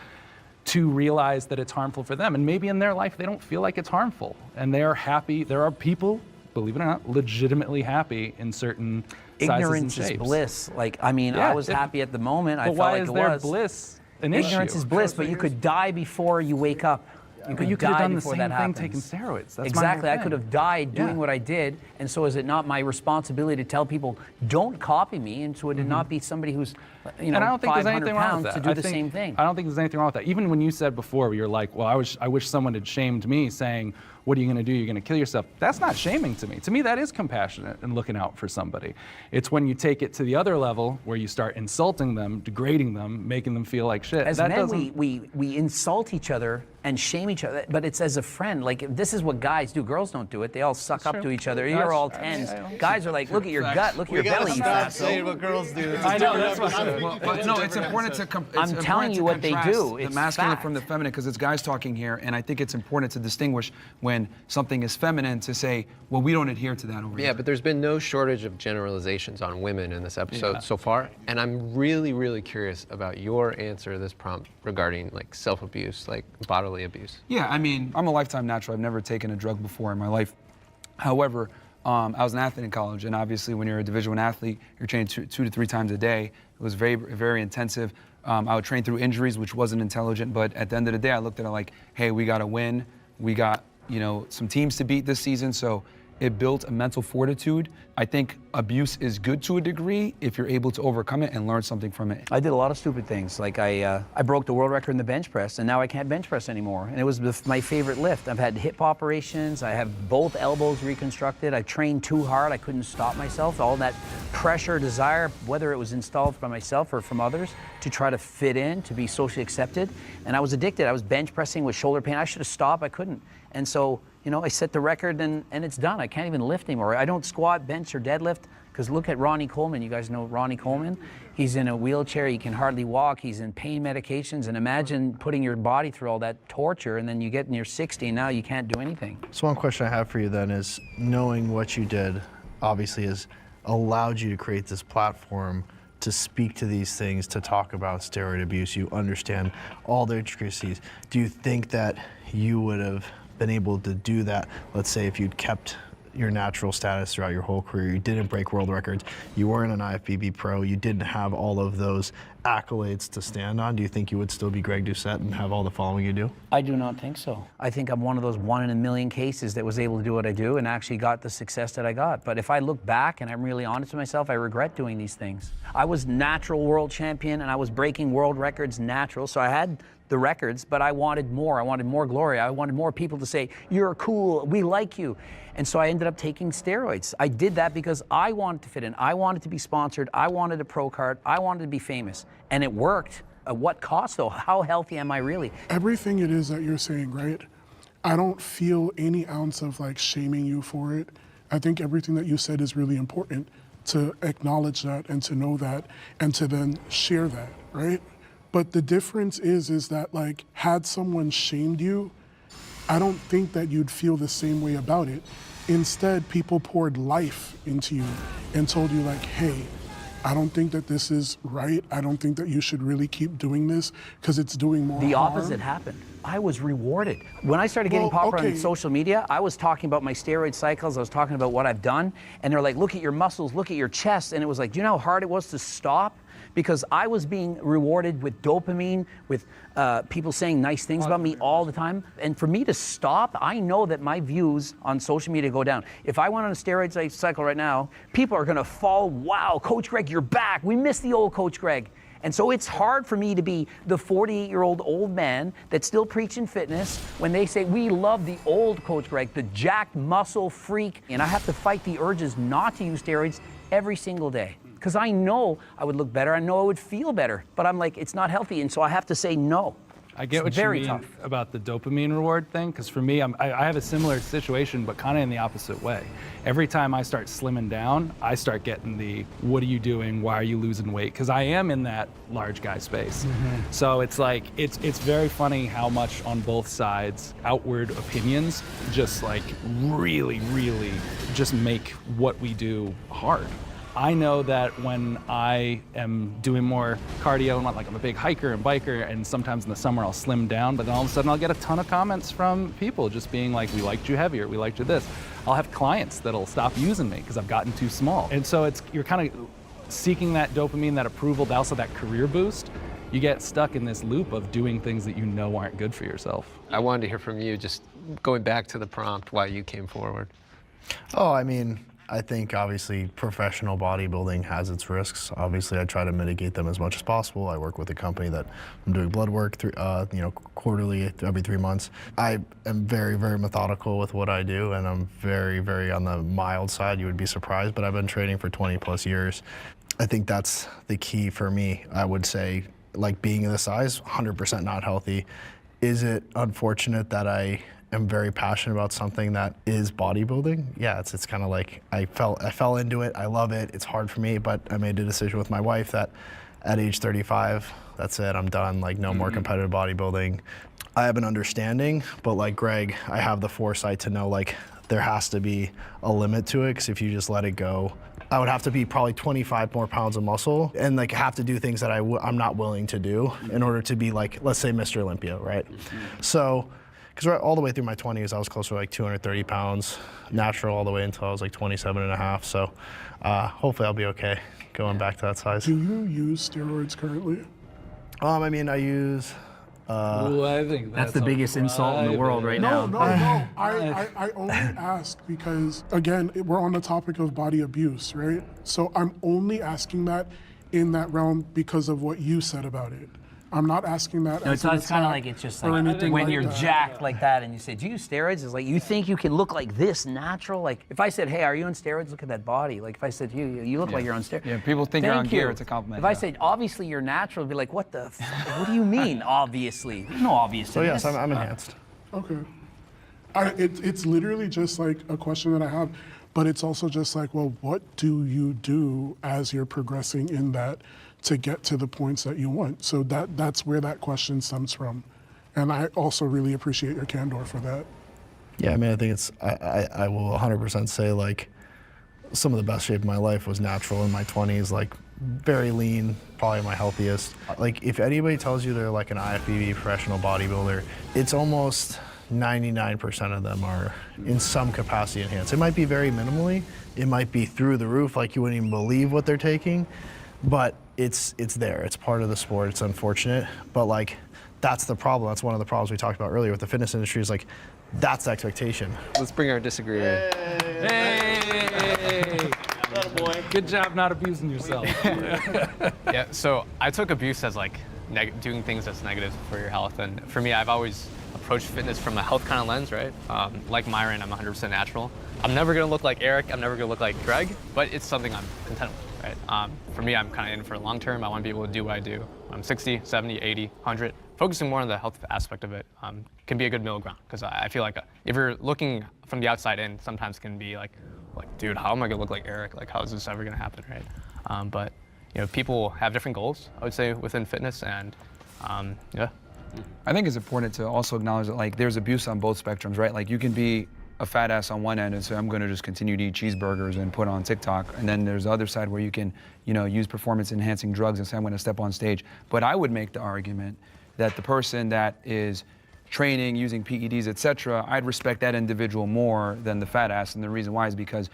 to realize that it's harmful for them. And maybe in their life, they don't feel like it's harmful. And they are happy. There are people, believe it or not, legitimately happy in certain Ignorance sizes and is shapes. bliss. I was happy at the moment. I felt like it was. But why is there bliss an issue? Ignorance is bliss, but you could die before you wake up. But you could have done the same thing taking steroids. That's exactly. my I could have died doing what I did, and so is it not my responsibility to tell people, don't copy me, and so it did not be somebody who's, and I don't think there's 500 anything wrong pounds with that. to do the same thing. I don't think there's anything wrong with that. Even when you said before, you're like, well, I wish someone had shamed me saying, what are you going to do? You're going to kill yourself. That's not shaming to me. To me, that is compassionate and looking out for somebody. It's when you take it to the other level where you start insulting them, degrading them, making them feel like shit. As men, we insult each other and shame each other, but it's as a friend. Like, this is what guys do. Girls don't do it. They all suck up to each other. You're all tens. Guys are like, look at your gut, look at your belly. You fat saying what girls do. I know, that's what no, it's important to I'm telling you what they do. The It's masculine fact. from the feminine, because it's guys talking here, and I think it's important to distinguish when something is feminine to say, well, we don't adhere to that over here. Yeah, but there's been no shortage of generalizations on women in this episode so far, and I'm really, really curious about your answer to this prompt regarding self-abuse, bodily abuse. Yeah, I mean, I'm a lifetime natural. I've never taken a drug before in my life. However, I was an athlete in college, and obviously when you're a Division I athlete, you're training two to three times a day. It was very, very intensive. I would train through injuries, which wasn't intelligent, but at the end of the day, I looked at it like, hey, we got to win. We got, some teams to beat this season, so it built a mental fortitude. I think abuse is good to a degree if you're able to overcome it and learn something from it. I did a lot of stupid things. Like I broke the world record in the bench press, and now I can't bench press anymore. And it was my favorite lift. I've had hip operations. I have both elbows reconstructed. I trained too hard. I couldn't stop myself. All that pressure, desire, whether it was installed by myself or from others, to try to fit in, to be socially accepted. And I was addicted. I was bench pressing with shoulder pain. I should have stopped. I couldn't. And so, I set the record and it's done. I can't even lift anymore. I don't squat, bench, or deadlift, because look at Ronnie Coleman. You guys know Ronnie Coleman? He's in a wheelchair. He can hardly walk. He's in pain medications. And imagine putting your body through all that torture, and then you get in your 60 and now you can't do anything. So one question I have for you then is, knowing what you did obviously has allowed you to create this platform to speak to these things, to talk about steroid abuse. You understand all the intricacies. Do you think that you would have been able to do that, let's say, if you'd kept your natural status throughout your whole career, you didn't break world records, you weren't an IFBB pro, you didn't have all of those accolades to stand on, do you think you would still be Greg Doucette and have all the following you do? I do not think so. I think I'm one of those 1 in a million cases that was able to do what I do and actually got the success that I got. But if I look back and I'm really honest with myself, I regret doing these things. I was natural world champion and I was breaking world records natural, so I had the records, but I wanted more. I wanted more glory. I wanted more people to say, you're cool, we like you. And so I ended up taking steroids. I did that because I wanted to fit in. I wanted to be sponsored. I wanted a pro card. I wanted to be famous. And it worked. At what cost though? How healthy am I really? Everything it is that you're saying, right? I don't feel any ounce of like shaming you for it. I think everything that you said is really important, to acknowledge that and to know that and to then share that, right? But the difference is that like, had someone shamed you, I don't think that you'd feel the same way about it. Instead, people poured life into you and told you like, hey, I don't think that this is right. I don't think that you should really keep doing this because it's doing more harm. The opposite happened. I was rewarded. When I started getting popular on social media, I was talking about my steroid cycles, I was talking about what I've done, and they're like, look at your muscles, look at your chest, and it was like, do you know how hard it was to stop? Because I was being rewarded with dopamine, with people saying nice things about me all the time. And for me to stop, I know that my views on social media go down. If I went on a steroid cycle right now, people are gonna fall, wow, Coach Greg, you're back. We miss the old Coach Greg. And so it's hard for me to be the 48-year-old old man that's still preaching fitness when they say, we love the old Coach Greg, the jacked muscle freak. And I have to fight the urges not to use steroids every single day. Because I know I would look better, I know I would feel better, but I'm like, it's not healthy, and so I have to say no. I get what you mean about the dopamine reward thing, because for me, I have a similar situation, but kind of in the opposite way. Every time I start slimming down, I start getting the, what are you doing, why are you losing weight? Because I am in that large guy space. So it's like, it's very funny how much on both sides, outward opinions just like really, really just make what we do hard. I know that when I am doing more cardio and like I'm a big hiker and biker, and sometimes in the summer I'll slim down, but then all of a sudden I'll get a ton of comments from people just being like, we liked you heavier, we liked you this. I'll have clients that'll stop using me because I've gotten too small. And so you're kind of seeking that dopamine, that approval, also that career boost. You get stuck in this loop of doing things that you know aren't good for yourself. I wanted to hear from you, just going back to the prompt, why you came forward. Oh, I mean, I think obviously professional bodybuilding has its risks. Obviously, I try to mitigate them as much as possible. I work with a company that I'm doing blood work through, quarterly, every 3 months. I am very, very methodical with what I do, and I'm very, very on the mild side. You would be surprised, but I've been training for 20 plus years. I think that's the key for me. I would say, like being this size, 100% not healthy. Is it unfortunate that I am very passionate about something that is bodybuilding? Yeah, it's kind of like I fell into it. I love it. It's hard for me, but I made a decision with my wife that at age 35, that's it. I'm done. Like no more competitive bodybuilding. I have an understanding, but like Greg, I have the foresight to know like there has to be a limit to it, because if you just let it go, I would have to be probably 25 more pounds of muscle and like have to do things that I'm not willing to do in order to be like, let's say Mr. Olympia, right? So, because all the way through my 20s, I was closer to like 230 pounds, natural all the way until I was like 27 and a half. So hopefully I'll be okay going back to that size. Do you use steroids currently? I mean, I use... Ooh, I think that's the biggest insult in the world right now. No. I only ask because, again, we're on the topic of body abuse, right? So I'm only asking that in that realm because of what you said about it. I'm not asking that. No, it's kind of like, it's just like when you're jacked like that and you say, do you use steroids? It's like, you think you can look like this natural? Like if I said, hey, are you on steroids? Look at that body. Like if I said, you look like you're on steroids. Yeah, people think you're on gear, it's a compliment. If I said, obviously you're natural, it'd be like, what do you mean, obviously? There's no obvious. So yes, I'm enhanced. Okay. It's literally just like a question that I have, but it's also just like, well, what do you do as you're progressing in that to get to the points that you want? So that's where that question stems from. And I also really appreciate your candor for that. Yeah, I mean, I think I will 100% say like some of the best shape of my life was natural in my 20s, like very lean, probably my healthiest. Like if anybody tells you they're like an IFBB professional bodybuilder, it's almost 99% of them are in some capacity enhanced. It might be very minimally, it might be through the roof, like you wouldn't even believe what they're taking. but it's there. It's part of the sport. It's unfortunate, but like that's the problem. That's one of the problems we talked about earlier with the fitness industry is like that's the expectation. Let's bring our disagreeer. Hey! Good job not abusing yourself. Yeah, so I took abuse as like doing things that's negative for your health, and for me, I've always approached fitness from a health kind of lens, right? Like Myron, I'm 100% natural. I'm never gonna look like Eric, I'm never gonna look like Greg, but it's something I'm content with, right? For me, I'm kind of in for long term. I want to be able to do what I do. I'm 60, 70, 80, 100. Focusing more on the health aspect of it can be a good middle ground, because I feel like if you're looking from the outside in, sometimes can be like, dude, how am I gonna look like Eric? Like, how is this ever gonna happen, right? But you know, people have different goals, I would say, within fitness, and yeah. I think it's important to also acknowledge that like there's abuse on both spectrums, right? Like you can be a fat ass on one end and say I'm going to just continue to eat cheeseburgers and put on TikTok, and then there's the other side where you can, you know, use performance enhancing drugs and say I'm going to step on stage. But I would make the argument that the person that is training, using PEDs, etc., I'd respect that individual more than the fat ass, and the reason why is because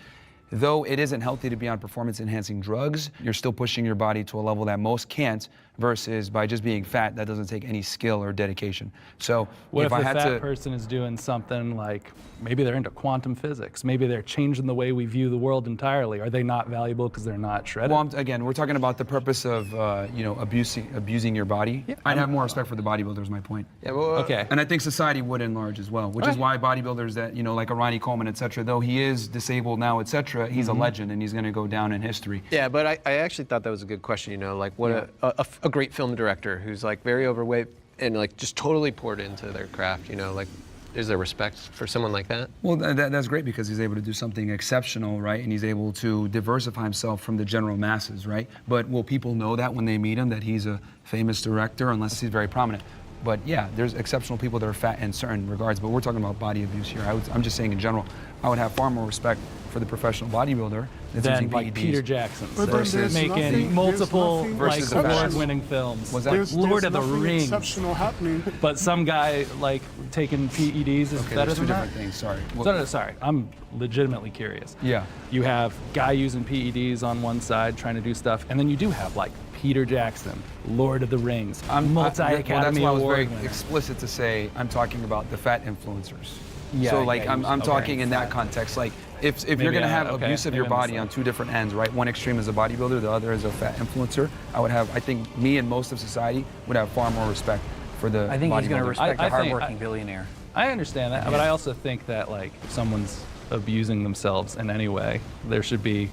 though it isn't healthy to be on performance-enhancing drugs, you're still pushing your body to a level that most can't, versus by just being fat, that doesn't take any skill or dedication. So What if I the had fat to, person is doing something like, maybe they're into quantum physics, maybe they're changing the way we view the world entirely. Are they not valuable because they're not shredded? well, again, we're talking about the purpose of, you know, abusing your body. Yeah, I'd have more respect for the bodybuilders, my point. Yeah, well, okay. And I think society would in large as well, which is why bodybuilders that, you know, like a Ronnie Coleman, et cetera, though he is disabled now, et cetera, he's a legend and he's going to go down in history. Yeah, but I actually thought that was a good question, you know, like what a great film director who's like very overweight and like just totally poured into their craft, you know, like is there respect for someone like that? Well, that's great because he's able to do something exceptional, right? And he's able to diversify himself from the general masses, right? But will people know that when they meet him, that he's a famous director, unless he's very prominent? But yeah, there's exceptional people that are fat in certain regards, but we're talking about body abuse here. I'm just saying in general, I would have far more respect for the professional bodybuilder that's Than using like PEDs. Peter Jackson versus making multiple like versus the fat. award-winning films, Was that- like Lord of the nothing Rings. exceptional happening. But some guy like taking PEDs is Okay, better there's two than that? different things, sorry. No, sorry, I'm legitimately curious. Yeah. You have guy using PEDs on one side trying to do stuff, and then you do have like Peter Jackson, Lord of the Rings, multi-Academy well, that's why I was Award very winner. explicit to say I'm talking about the fat influencers. Yeah, so like yeah, I'm okay. talking in that context. Like if Maybe you're gonna I- have okay, abuse of maybe your I body missed on two different ends, right? One extreme is a bodybuilder, the other is a fat influencer. I think me and most of society would have far more respect for the I think he's going to bodybuilder. respect the I think- hardworking billionaire. I understand that, but I also think that like if someone's abusing themselves in any way, there should be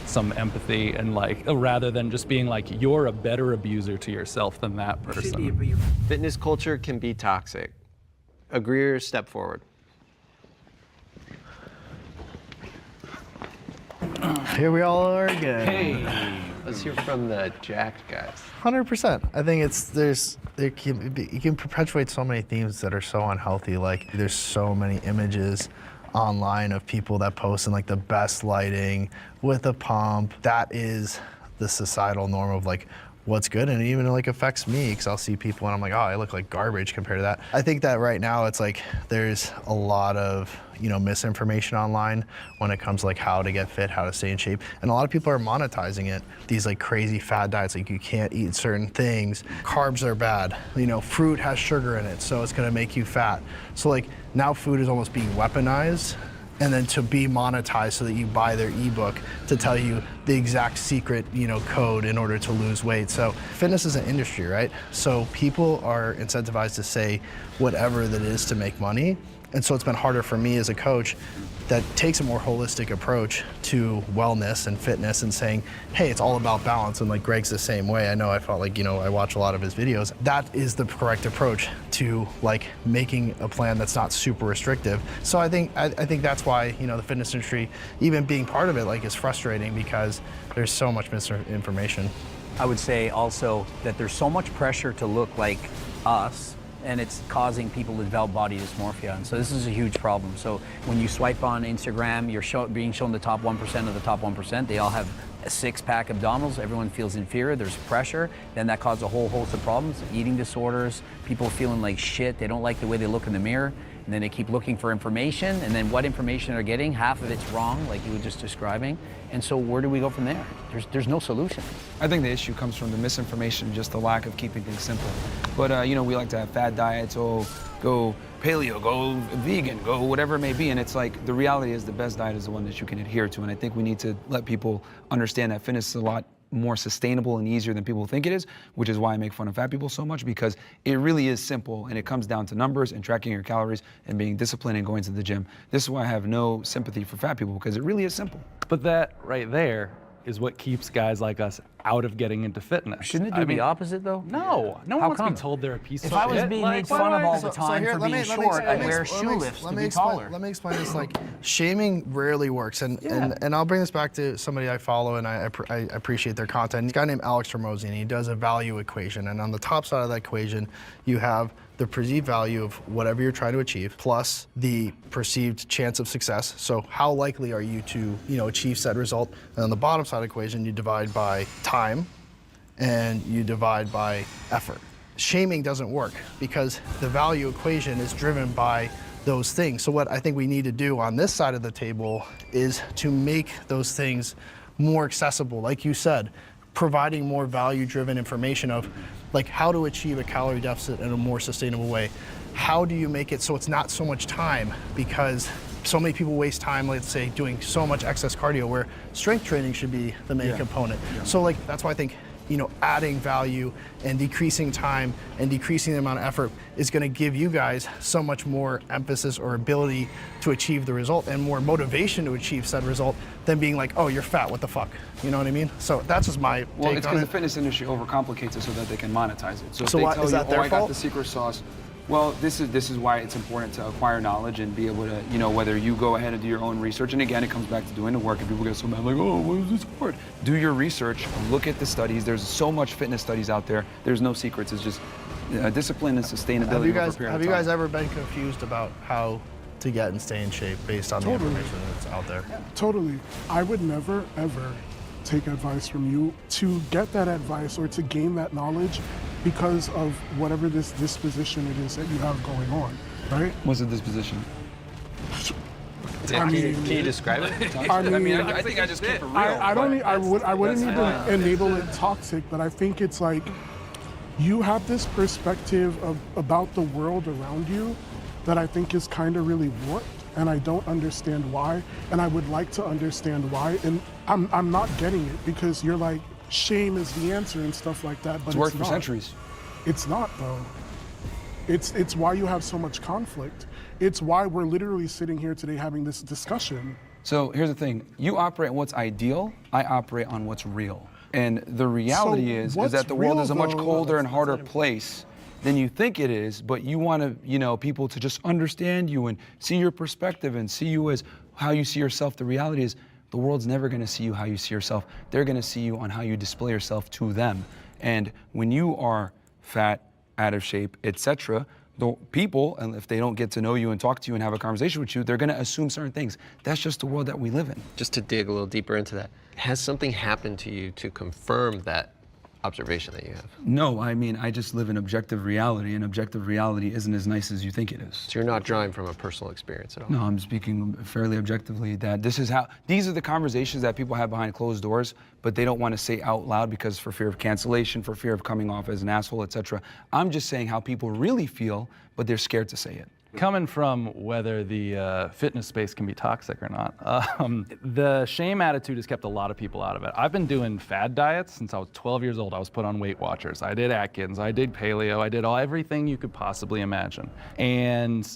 some empathy and like rather than just being like you're a better abuser to yourself than that person. Fitness culture can be toxic. Agreeers, step forward. Here we all are again. Hey, let's hear from the jacked guys. 100%. I think you can perpetuate so many themes that are so unhealthy. Like there's so many images online of people that post in like the best lighting with a pump. That is the societal norm of like what's good, and it even like affects me because I'll see people and I'm like, oh, I look like garbage compared to that. I think that right now it's like there's a lot of misinformation online when it comes to like how to get fit, how to stay in shape, and a lot of people are monetizing it. These like crazy fad diets, like you can't eat certain things, carbs are bad, fruit has sugar in it, so it's gonna make you fat. So like now food is almost being weaponized and then to be monetized so that you buy their ebook to tell you the exact secret, code in order to lose weight. So fitness is an industry, right? So people are incentivized to say whatever that is to make money. And so it's been harder for me as a coach that takes a more holistic approach to wellness and fitness and saying, hey, it's all about balance. And like Greg's the same way. I know I felt like, I watch a lot of his videos. That is the correct approach to like making a plan that's not super restrictive. So I think that's why, the fitness industry, even being part of it, like is frustrating because there's so much misinformation. I would say also that there's so much pressure to look like us, and it's causing people to develop body dysmorphia. And so this is a huge problem. So when you swipe on Instagram, you're being shown the top 1% of the top 1%. They all have a six-pack abdominals. Everyone feels inferior. There's pressure. Then that causes a whole host of problems, eating disorders, people feeling like shit. They don't like the way they look in the mirror. And then they keep looking for information, and then what information they're getting, half of it's wrong, like you were just describing. And so where do we go from there? There's no solution. I think the issue comes from the misinformation, just the lack of keeping things simple. But you know, we like to have fad diets, go paleo, go vegan, go whatever it may be. And it's like, the reality is the best diet is the one that you can adhere to. And I think we need to let people understand that fitness is a lot more sustainable and easier than people think it is, which is why I make fun of fat people so much, because it really is simple, and it comes down to numbers and tracking your calories and being disciplined and going to the gym. This is why I have no sympathy for fat people, because it really is simple. But that right there is what keeps guys like us out of getting into fitness. Shouldn't it do the opposite, though? No, no one How wants to come? be told they're a piece of If shit. I was being made fun of all the time for being short, I'd wear shoe lifts to be taller. Let me explain this. Like, shaming rarely works, and I'll bring this back to somebody I follow, and I appreciate their content. He's a guy named Alex Hormozi, and he does a value equation, and on the top side of that equation, you have the perceived value of whatever you're trying to achieve, plus the perceived chance of success. So how likely are you to, achieve said result? And on the bottom side of the equation, you divide by time, and you divide by effort. Shaming doesn't work because the value equation is driven by those things. So what I think we need to do on this side of the table is to make those things more accessible. Like you said, providing more value-driven information of like how to achieve a calorie deficit in a more sustainable way. How do you make it so it's not so much time? Because so many people waste time, let's say, doing so much excess cardio where strength training should be the main component. So like that's why I think adding value and decreasing time and decreasing the amount of effort is going to give you guys so much more emphasis or ability to achieve the result and more motivation to achieve said result than being like, oh, you're fat, what the fuck? You know what I mean? So that's just my take Well, it's on because it. the fitness industry overcomplicates it so that they can monetize it. So if So they what, tell is you, that their I got fault? the secret sauce. Well, this is why it's important to acquire knowledge and be able to, whether you go ahead and do your own research. And again, it comes back to doing the work. And people get so mad, like, oh, what is this for? Do your research, look at the studies. There's so much fitness studies out there. There's no secrets. It's just discipline and sustainability over a period of time. Have you guys ever been confused about how to get and stay in shape based on the information that's out there? Totally. I would never, ever take advice from you to get that advice or to gain that knowledge because of whatever this disposition it is that you have going on, right? What's the disposition? Can you describe it? I think I just keep it real. I wouldn't even enable it toxic, but I think it's like you have this perspective about the world around you that I think is kind of really warped, and I don't understand why, and I would like to understand why, and I'm not getting it because you're like, shame is the answer and stuff like that, but It's worked for not. centuries. It's not though. It's why you have so much conflict. It's why we're literally sitting here today having this discussion. So here's the thing. You operate on what's ideal. I operate on what's real. And the reality is that the world is a much colder and harder place than you think it is, but you want to, people to just understand you and see your perspective and see you as how you see yourself. The reality is the world's never going to see you how you see yourself. They're going to see you on how you display yourself to them. And when you are fat, out of shape, etc., the people, and if they don't get to know you and talk to you and have a conversation with you, they're going to assume certain things. That's just the world that we live in. Just to dig a little deeper into that, has something happened to you to confirm that observation that you have? No, I just live in objective reality, and objective reality isn't as nice as you think it is. So you're not drawing from a personal experience at all? No, I'm speaking fairly objectively that these are the conversations that people have behind closed doors, but they don't want to say out loud because for fear of cancellation, for fear of coming off as an asshole, etc. I'm just saying how people really feel, but they're scared to say it. Coming from whether the fitness space can be toxic or not, the shame attitude has kept a lot of people out of it. I've been doing fad diets since I was 12 years old. I was put on Weight Watchers. I did Atkins, I did paleo, I did everything you could possibly imagine. And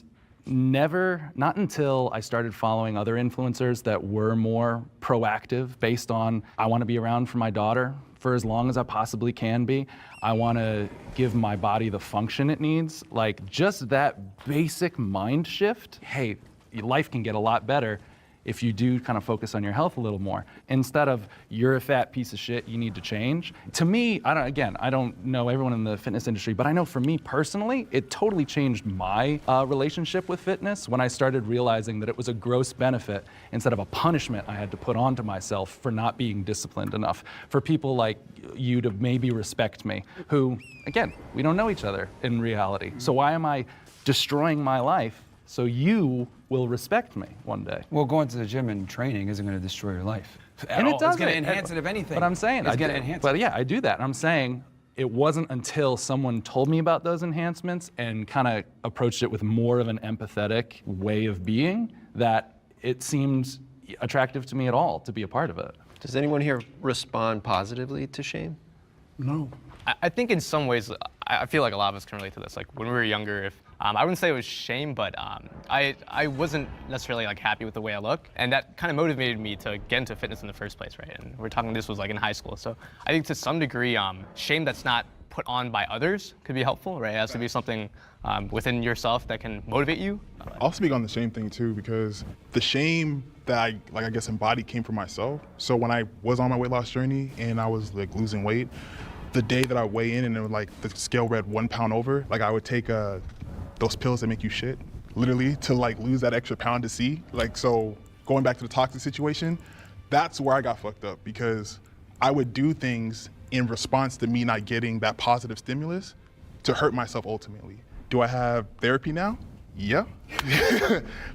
not until I started following other influencers that were more proactive based on, I want to be around for my daughter for as long as I possibly can be. I want to give my body the function it needs. Like just that basic mind shift, hey, life can get a lot better if you do kind of focus on your health a little more. Instead of, you're a fat piece of shit, you need to change. To me, I don't know everyone in the fitness industry, but I know for me personally, it totally changed my relationship with fitness when I started realizing that it was a gross benefit instead of a punishment I had to put onto myself for not being disciplined enough. For people like you to maybe respect me, who, again, we don't know each other in reality. So why am I destroying my life so you will respect me one day. Well, going to the gym and training isn't going to destroy your life. And it does. It's going to enhance it, if anything. But I'm saying, it's going to enhance it. But yeah, I do that. And I'm saying it wasn't until someone told me about those enhancements and kind of approached it with more of an empathetic way of being that it seemed attractive to me at all to be a part of it. Does anyone here respond positively to shame? No. I think in some ways, I feel like a lot of us can relate to this. Like when we were younger, if I wouldn't say it was shame, but I wasn't necessarily like happy with the way I look, and that kind of motivated me to get into fitness in the first place, right? And we're talking this was like in high school, so I think to some degree, shame that's not put on by others could be helpful, right? It has to be something within yourself that can motivate you. I'll speak on the shame thing too, because the shame that I guess embodied came from myself. So when I was on my weight loss journey and I was like losing weight, the day that I weigh in and it was like the scale read 1 pound over, like I would take those pills that make you shit, literally, to like lose that extra pound to see. Like, so going back to the toxic situation, that's where I got fucked up, because I would do things in response to me not getting that positive stimulus to hurt myself ultimately. Do I have therapy now? Yeah,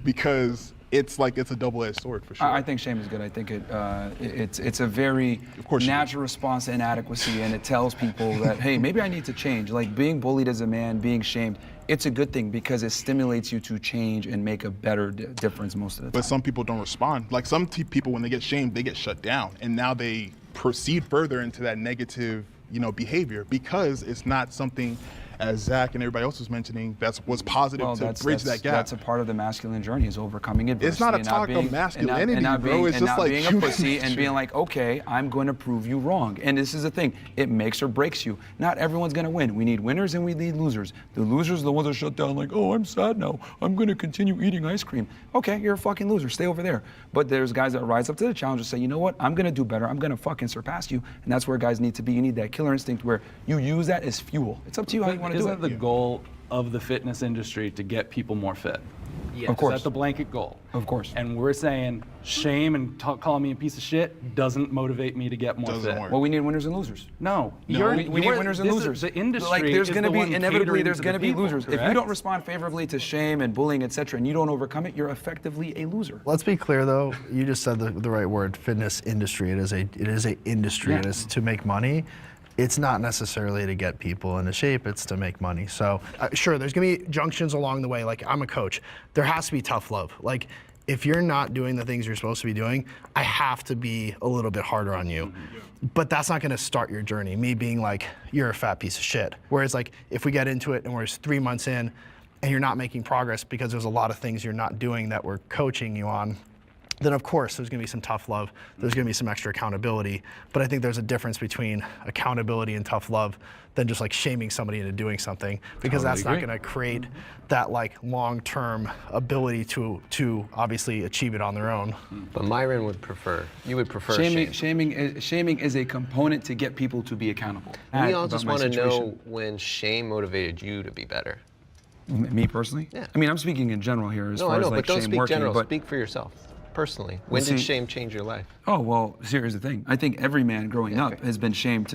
because it's a double-edged sword for sure. I think shame is good. I think it's a very natural response to inadequacy, and it tells people that, hey, maybe I need to change. Like being bullied as a man, being shamed, it's a good thing because it stimulates you to change and make a better difference most of the time. But some people don't respond. Like some people, when they get shamed, they get shut down, and now they proceed further into that negative, behavior, because it's not something, as Zach and everybody else was mentioning, was positive to bridge that gap. That's a part of the masculine journey, is overcoming adversity. It's not a talk of masculinity, bro. It's just not like being a pussy and being like, okay, I'm going to prove you wrong. And this is the thing, it makes or breaks you. Not everyone's going to win. We need winners and we need losers. The losers are the ones that shut down like, oh, I'm sad now. I'm going to continue eating ice cream. Okay, you're a fucking loser. Stay over there. But there's guys that rise up to the challenge and say, you know what? I'm going to do better. I'm going to fucking surpass you. And that's where guys need to be. You need that killer instinct where you use that as fuel. It's up to you how you want to do it. Isn't the goal of the fitness industry to get people more fit? Yes. Of course. That's the blanket goal. Of course. And we're saying shame and calling me a piece of shit doesn't motivate me to get more fit. Well, we need winners and losers. No. We need winners and losers. The industry like there's going to be inevitably there's going to be losers. Correct? If you don't respond favorably to shame and bullying, etc., and you don't overcome it, you're effectively a loser. Let's be clear though. You just said the right word. Fitness industry. It is a industry. Yeah. It is to make money. It's not necessarily to get people into shape, it's to make money. So sure, there's gonna be junctions along the way. Like I'm a coach, there has to be tough love. Like if you're not doing the things you're supposed to be doing, I have to be a little bit harder on you. But that's not gonna start your journey, me being like, you're a fat piece of shit. Whereas like, if we get into it and we're 3 months in and you're not making progress because there's a lot of things you're not doing that we're coaching you on, then of course there's going to be some tough love, there's going to be some extra accountability, but I think there's a difference between accountability and tough love than just like shaming somebody into doing something, because that's not going to create that like long-term ability to obviously achieve it on their own. But Myron would prefer, you would prefer shame. Shaming is a component to get people to be accountable. We all just want to know when shame motivated you to be better. Me personally? Yeah. I mean, I'm speaking in general here as No, far I know, as like but don't shame speak working. general, But speak for yourself. Personally, when did shame change your life? Oh, well, here's the thing. I think every man growing up has been shamed to